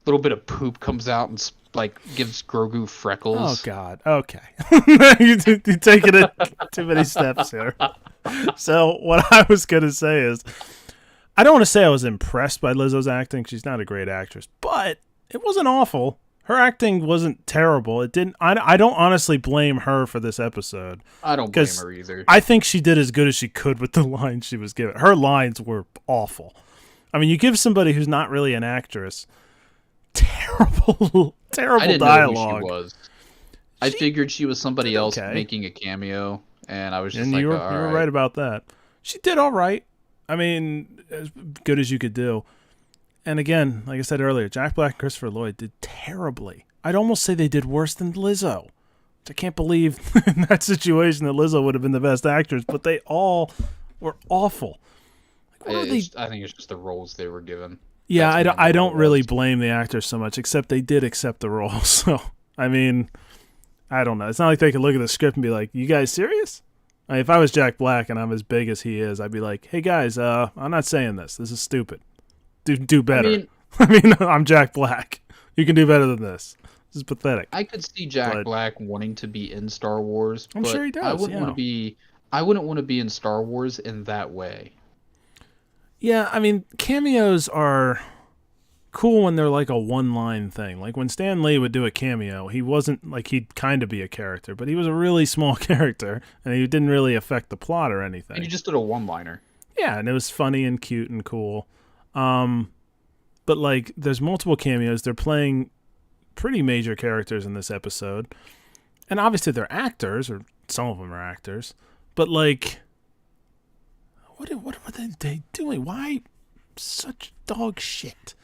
A little bit of poop comes out and like gives Grogu freckles. Oh God. Okay. You're taking it too many steps here. So what I was gonna say is, I don't want to say I was impressed by Lizzo's acting. She's not a great actress, but it wasn't awful. Her acting wasn't terrible. It didn't. I don't honestly blame her for this episode. I don't blame her either. I think she did as good as she could with the lines she was given. Her lines were awful. I mean, you give somebody who's not really an actress terrible I didn't dialogue. Know who she was. I figured she was somebody else making a cameo, and I was just you were right about that. She did all right. I mean, as good as you could do. And again, like I said earlier, Jack Black and Christopher Lloyd did terribly. I'd almost say they did worse than Lizzo. I can't believe in that situation that Lizzo would have been the best actress, but they all were awful. What are they? I think it's just the roles they were given. Yeah, That's I mainly what it don't really was. blame the actors so much, except they did accept the role. So I mean, I don't know. It's not like they could look at the script and be like, "You guys serious?" I mean, if I was Jack Black and I'm as big as he is, I'd be like, "Hey guys, I'm not saying this. This is stupid. Do I better." mean, I mean, I'm Jack Black. You can do better than this. This is pathetic. I could see Jack But Black wanting to be in Star Wars, I'm sure but he does. Yeah. I wouldn't want to be in Star Wars in that way. Yeah. I mean, cameos are cool when they're like a one-line thing. Like when Stan Lee would do a cameo, he wasn't like he'd kind of be a character, but he was a really small character, and he didn't really affect the plot or And anything. you just did a one-liner. Yeah, and it was funny and cute and cool. But like, there's multiple cameos. They're playing pretty major characters in this episode, and obviously they're actors, or some of them are actors. But like, what were they doing? Why such dog shit?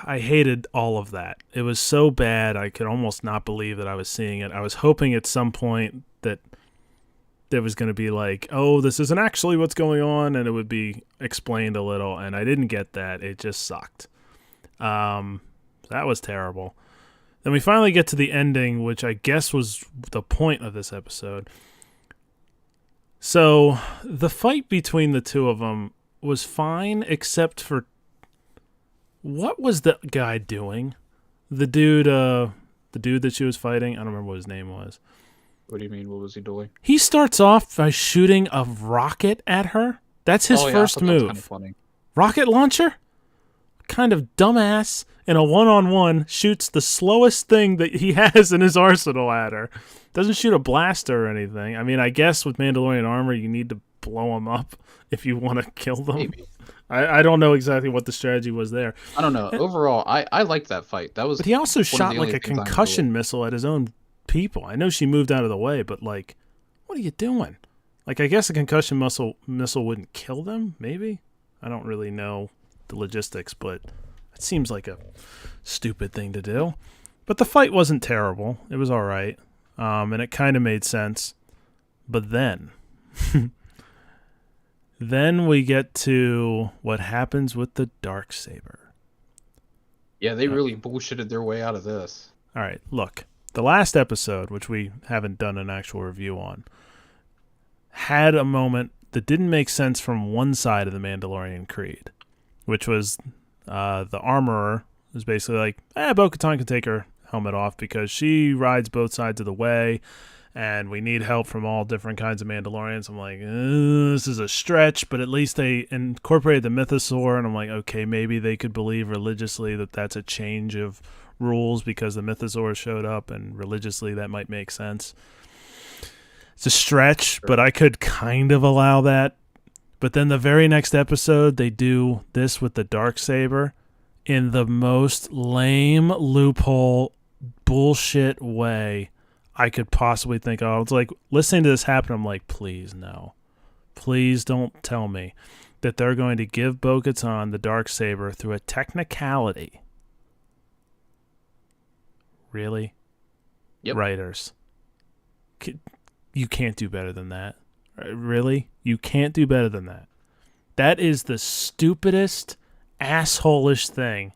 I hated all of that. It was so bad. I could almost not believe that I was seeing it. I was hoping at some point that there was going to be like, oh, this isn't actually what's going on, and it would be explained a little, and I didn't get that. It just sucked. That was terrible. Then we finally get to the ending, which I guess was the point of this episode. So the fight between the two of them was fine, except for what was the guy doing? The dude that she was fighting. I don't remember what his name was. What do you mean? What was he doing? He starts off by shooting a rocket at her. That's his first I thought that was move. kind of funny. Rocket launcher? Kind of dumbass in a one-on-one shoots the slowest thing that he has in his arsenal at her. Doesn't shoot a blaster or anything. I mean, I guess with Mandalorian armor, you need to blow them up if you want to kill them. Maybe. I don't know exactly what the strategy was there. I don't know. Overall, I liked that fight. That was. But he also one of shot the like only a things I concussion enjoyed. missile at his own people. I know she moved out of the way, but like, what are you doing? Like, I guess a concussion missile wouldn't kill them, maybe? I don't really know the logistics, but it seems like a stupid thing to do. But the fight wasn't terrible. It was all right. And it kind of made sense. But then, then we get to what happens with the Darksaber. Yeah, they really bullshitted their way out of this. All right, look. The last episode, which we haven't done an actual review on, had a moment that didn't make sense from one side of the Mandalorian creed, which was the armorer was basically like, Bo-Katan can take her helmet off because she rides both sides of the way, and we need help from all different kinds of Mandalorians. I'm like, this is a stretch, but at least they incorporated the mythosaur, and I'm like, okay, maybe they could believe religiously that that's a change of rules because the mythosaur showed up, and religiously that might make sense. It's a stretch, but I could kind of allow that. But then the very next episode, they do this with the Darksaber in the most lame loophole bullshit way I could possibly think of. It's like, listening to this happen, I'm like, please, no. Please don't tell me that they're going to give Bo-Katan the Darksaber through a technicality. Really? Yep. Writers. You can't do better than that. Really? You can't do better than that. That is the stupidest, asshole-ish thing.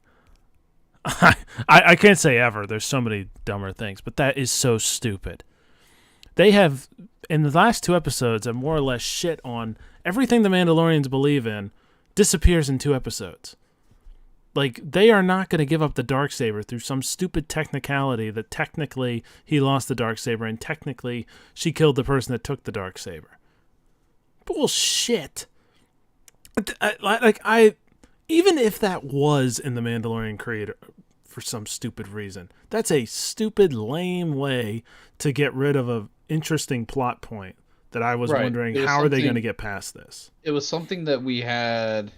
I can't say ever. There's so many dumber things, but that is so stupid. They have, in the last two episodes, have more or less shit on everything the Mandalorians believe in disappears in 2 episodes. Like, they are not going to give up the Darksaber through some stupid technicality that technically he lost the Darksaber and technically she killed the person that took the Darksaber. Bullshit. Even if that was in the Mandalorian Creed for some stupid reason, that's a stupid, lame way to get rid of an interesting plot point that I was wondering, how are they going to get past this? It was something that we had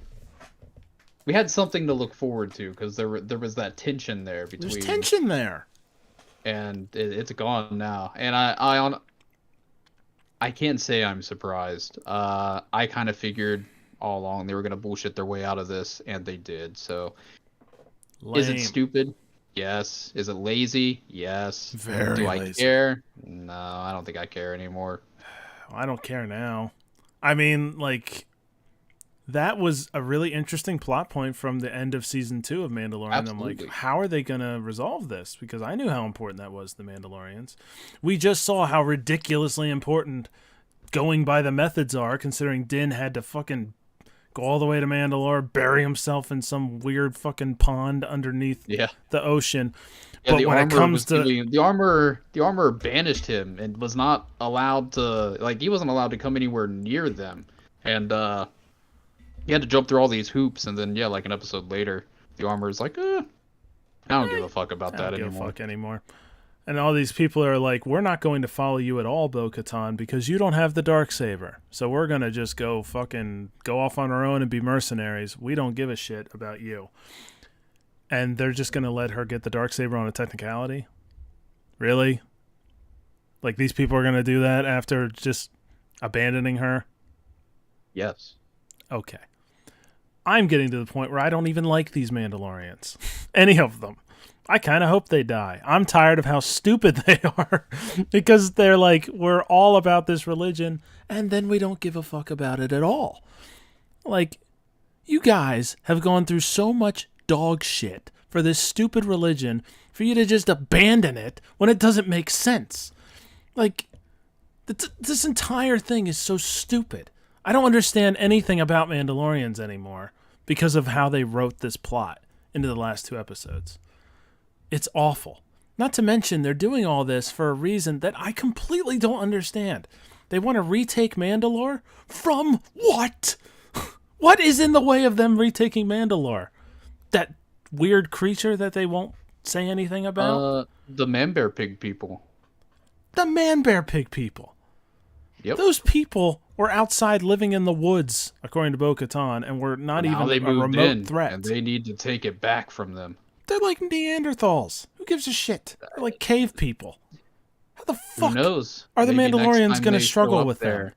something to look forward to because there was that tension there between. There's tension there, and it's gone now. And I can't say I'm surprised. I kind of figured all along they were gonna bullshit their way out of this, and they did. So, lame. Is it stupid? Yes. Is it lazy? Yes. Very Do I lazy. care? No, I don't think I care anymore. I don't care now. I mean, like, that was a really interesting plot point from the end of season 2 of Mandalorian. I'm like, Absolutely. how are they going to resolve this? Because I knew how important that was to the Mandalorians. We just saw how ridiculously important going by the methods are, considering Din had to fucking go all the way to Mandalore, bury himself in some weird fucking pond underneath Yeah. the ocean. Yeah, But when it comes to the armor banished him and was not allowed to, like, he wasn't allowed to come anywhere near them. And he had to jump through all these hoops, and then yeah, like an episode later, the armor's like, I don't give a fuck about I that don't give anymore. a fuck anymore. And all these people are like, we're not going to follow you at all, Bo-Katan, because you don't have the Darksaber. So we're going to just go off on our own and be mercenaries. We don't give a shit about you. And they're just going to let her get the Darksaber on a technicality? Really? Like, these people are going to do that after just abandoning her? Yes. Okay. I'm getting to the point where I don't even like these Mandalorians. Any of them. I kind of hope they die. I'm tired of how stupid they are because they're like, we're all about this religion, and then we don't give a fuck about it at all. Like, you guys have gone through so much dog shit for this stupid religion for you to just abandon it when it doesn't make sense. Like, this entire thing is so stupid. I don't understand anything about Mandalorians anymore because of how they wrote this plot into the last 2 episodes. It's awful. Not to mention, they're doing all this for a reason that I completely don't understand. They want to retake Mandalore? From what? What is in the way of them retaking Mandalore? That weird creature that they won't say anything about? The man bear pig people. The man bear pig people. Yep. Those people were outside living in the woods, according to Bo-Katan, and were not even a remote threat. And they need to take it back from them. They're like Neanderthals. Who gives a shit? They're like cave people. How the fuck Who knows? are the Maybe next Mandalorians time going to they struggle show up with them?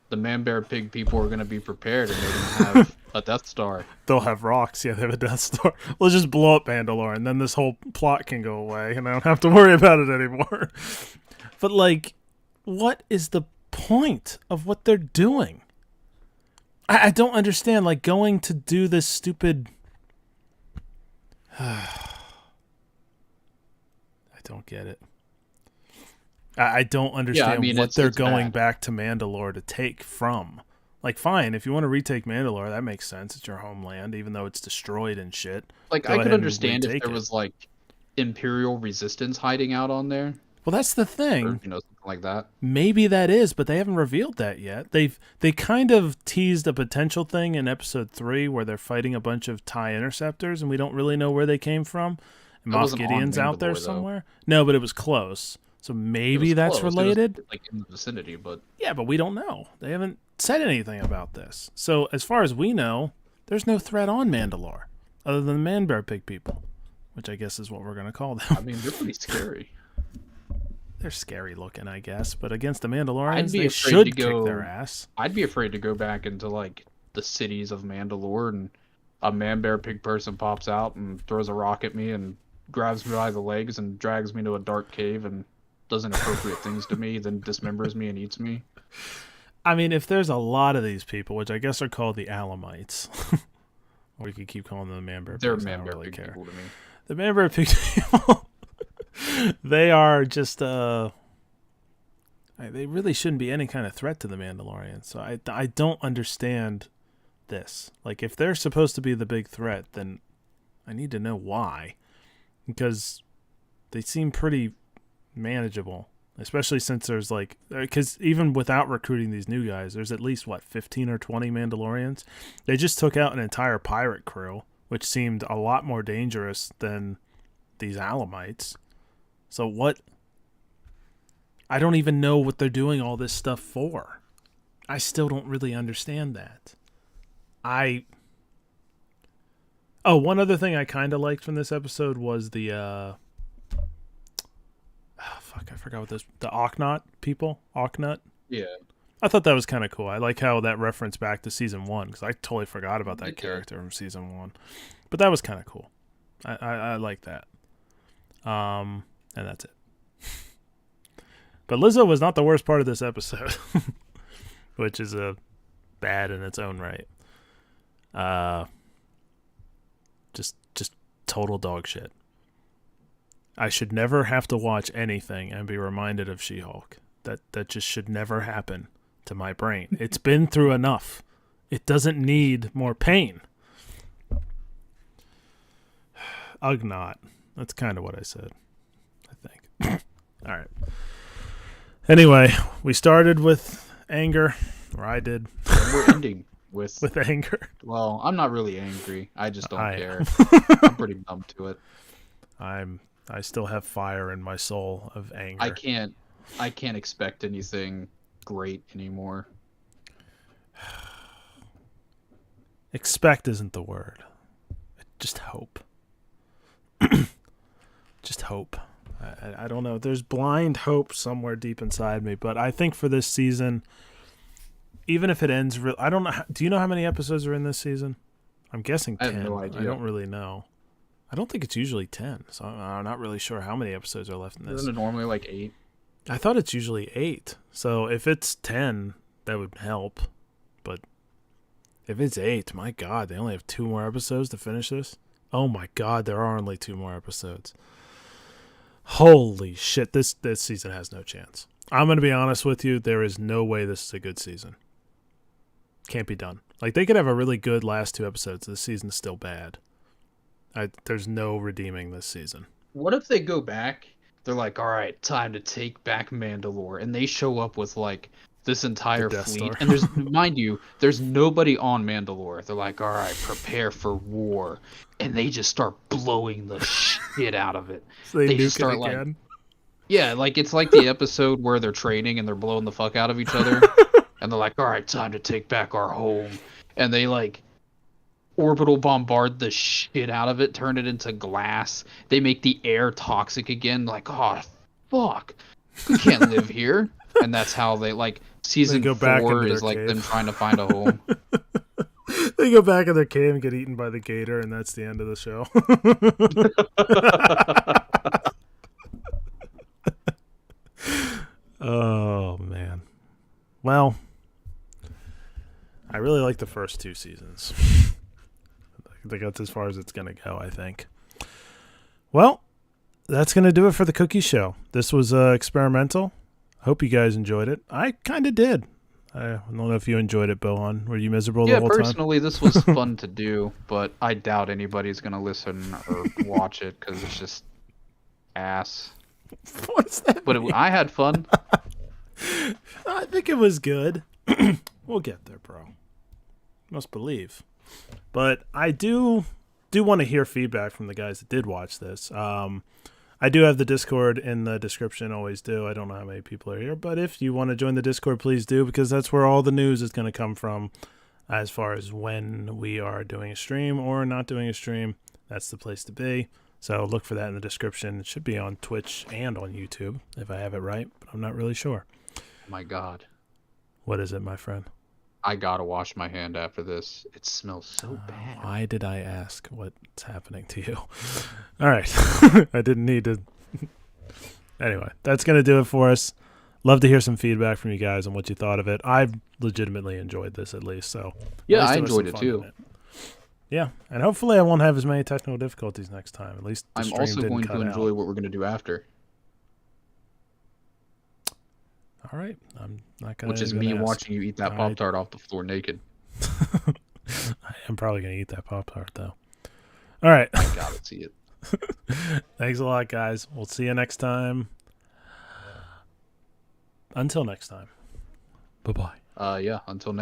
The man bear pig people are going to be prepared, and they're going to have a Death Star. They'll have rocks. Yeah, they have a Death Star. Let's just blow up Mandalore, and then this whole plot can go away, and I don't have to worry about it anymore. But, like, what is the point of what they're doing? I don't understand. Like, going to do this stupid... I don't get it. I don't understand what they're going back to Mandalore to take from. Like, fine, if you want to retake Mandalore, that makes sense. It's your homeland, even though it's destroyed and shit. Like, I could understand if there was, like, Imperial resistance hiding out on there. Well, that's the thing. Or, something like that. Maybe that is, but they haven't revealed that yet. They kind of teased a potential thing in episode 3 where they're fighting a bunch of TIE interceptors, and we don't really know where they came from. And Moff Gideon's out there somewhere. No, but it was close. So maybe that's related. It was, like, in the vicinity, but... Yeah, but we don't know. They haven't said anything about this. So as far as we know, there's no threat on Mandalore other than the man bear pig people, which I guess is what we're going to call them. I mean, they're pretty scary. They're scary looking, I guess, but against the Mandalorians, they should kick their ass. I'd be afraid to go back into, like, the cities of Mandalore, and a man bear pig person pops out and throws a rock at me and grabs me by the legs and drags me to a dark cave and does inappropriate things to me, then dismembers me and eats me. I mean, if there's a lot of these people, which I guess are called the Alamites, or we could keep calling them the man bear pigs. They're man bear pig people to me. The man bear pig people, they are just, they really shouldn't be any kind of threat to the Mandalorians. So I don't understand this. Like, if they're supposed to be the big threat, then I need to know why. Because they seem pretty manageable, especially since there's like, because even without recruiting these new guys, there's at least 15 or 20 Mandalorians. They just took out an entire pirate crew, which seemed a lot more dangerous than these Alamites. So what? I don't even know what they're doing all this stuff for. I still don't really understand that. Oh, one other thing I kind of liked from this episode was the I forgot what the Ocknut people. Ocknut? Yeah. I thought that was kind of cool. I like how that reference back to season 1, because I totally forgot about that character from season 1. But that was kind of cool. I like that. And that's it. But Lizzo was not the worst part of this episode, which is bad in its own right. Uh, just total dog shit. I should never have to watch anything and be reminded of She-Hulk. That just should never happen to my brain. It's been through enough. It doesn't need more pain. Ugnaught. That's kind of what I said, I think. All right. Anyway, we started with anger, or I did. And we're ending with anger. Well, I'm not really angry. I just don't care. Am. I'm pretty numb to it. I still have fire in my soul of anger. I can't expect anything great anymore. Expect isn't the word. Just hope. Just hope. I don't know. There's blind hope somewhere deep inside me, but I think for this season, even if it ends, I don't know. Do you know how many episodes are in this season? I'm guessing 10. I have no idea. I don't really know. I don't think it's usually 10, so I'm not really sure how many episodes are left in this. Isn't it normally like 8? I thought it's usually 8. So if it's 10, that would help. But if it's 8, my God, they only have 2 more episodes to finish this. Oh my God, there are only 2 more episodes. Holy shit, this season has no chance. I'm going to be honest with you. There is no way this is a good season. Can't be done. Like, they could have a really good last 2 episodes. This season's still bad. There's no redeeming this season. What if they go back? They're like, all right, time to take back Mandalore. And they show up with, like, this entire Death fleet. Star. And there's, mind you, there's nobody on Mandalore. They're like, all right, prepare for war. And they just start blowing the shit out of it. So they just nuke it start, like, again? yeah, like, it's like the episode where they're training and they're blowing the fuck out of each other. And they're like, all right, time to take back our home. And they, like, orbital bombard the shit out of it, turn it into glass. They make the air toxic again. Like, oh, fuck. We can't live here. And that's how they, like, season 4 is, like, them trying to find a home. They go back in their cave and get eaten by the gator, and that's the end of the show. Oh, man. Well, I really like the first 2 seasons. I think that's as far as it's going to go, I think. Well, that's going to do it for the Cookie Show. This was experimental. Hope you guys enjoyed it. I kind of did. I don't know if you enjoyed it, Bohan. Were you miserable the whole time? Yeah, personally, this was fun to do, but I doubt anybody's going to listen or watch it because it's just ass. What does that mean? I had fun. I think it was good. We'll get there, bro. Must believe. But I do want to hear feedback from the guys that did watch this. I do have the Discord in the description, always do. I don't know how many people are here, but if you want to join the Discord, please do, because that's where all the news is going to come from as far as when we are doing a stream or not doing a stream. That's the place to be. So look for that in the description. It should be on Twitch and on YouTube, if I have it right, but I'm not really sure. Oh my God. What is it, my friend? I gotta wash my hand after this. It smells so bad. Why did I ask what's happening to you? All right. I didn't need to. Anyway, that's going to do it for us. Love to hear some feedback from you guys on what you thought of it. I've legitimately enjoyed this, at least. So yeah, I enjoyed it too. Yeah, and hopefully I won't have as many technical difficulties next time. At least the I'm stream also didn't going cut to enjoy out. what we're going to do after. All right. I'm not going to. Which is me watching you eat that Pop-Tart off the floor naked. I am probably going to eat that Pop-Tart, though. All right. I gotta see it. Thanks a lot, guys. We'll see you next time. Until next time. Bye-bye. Yeah, until next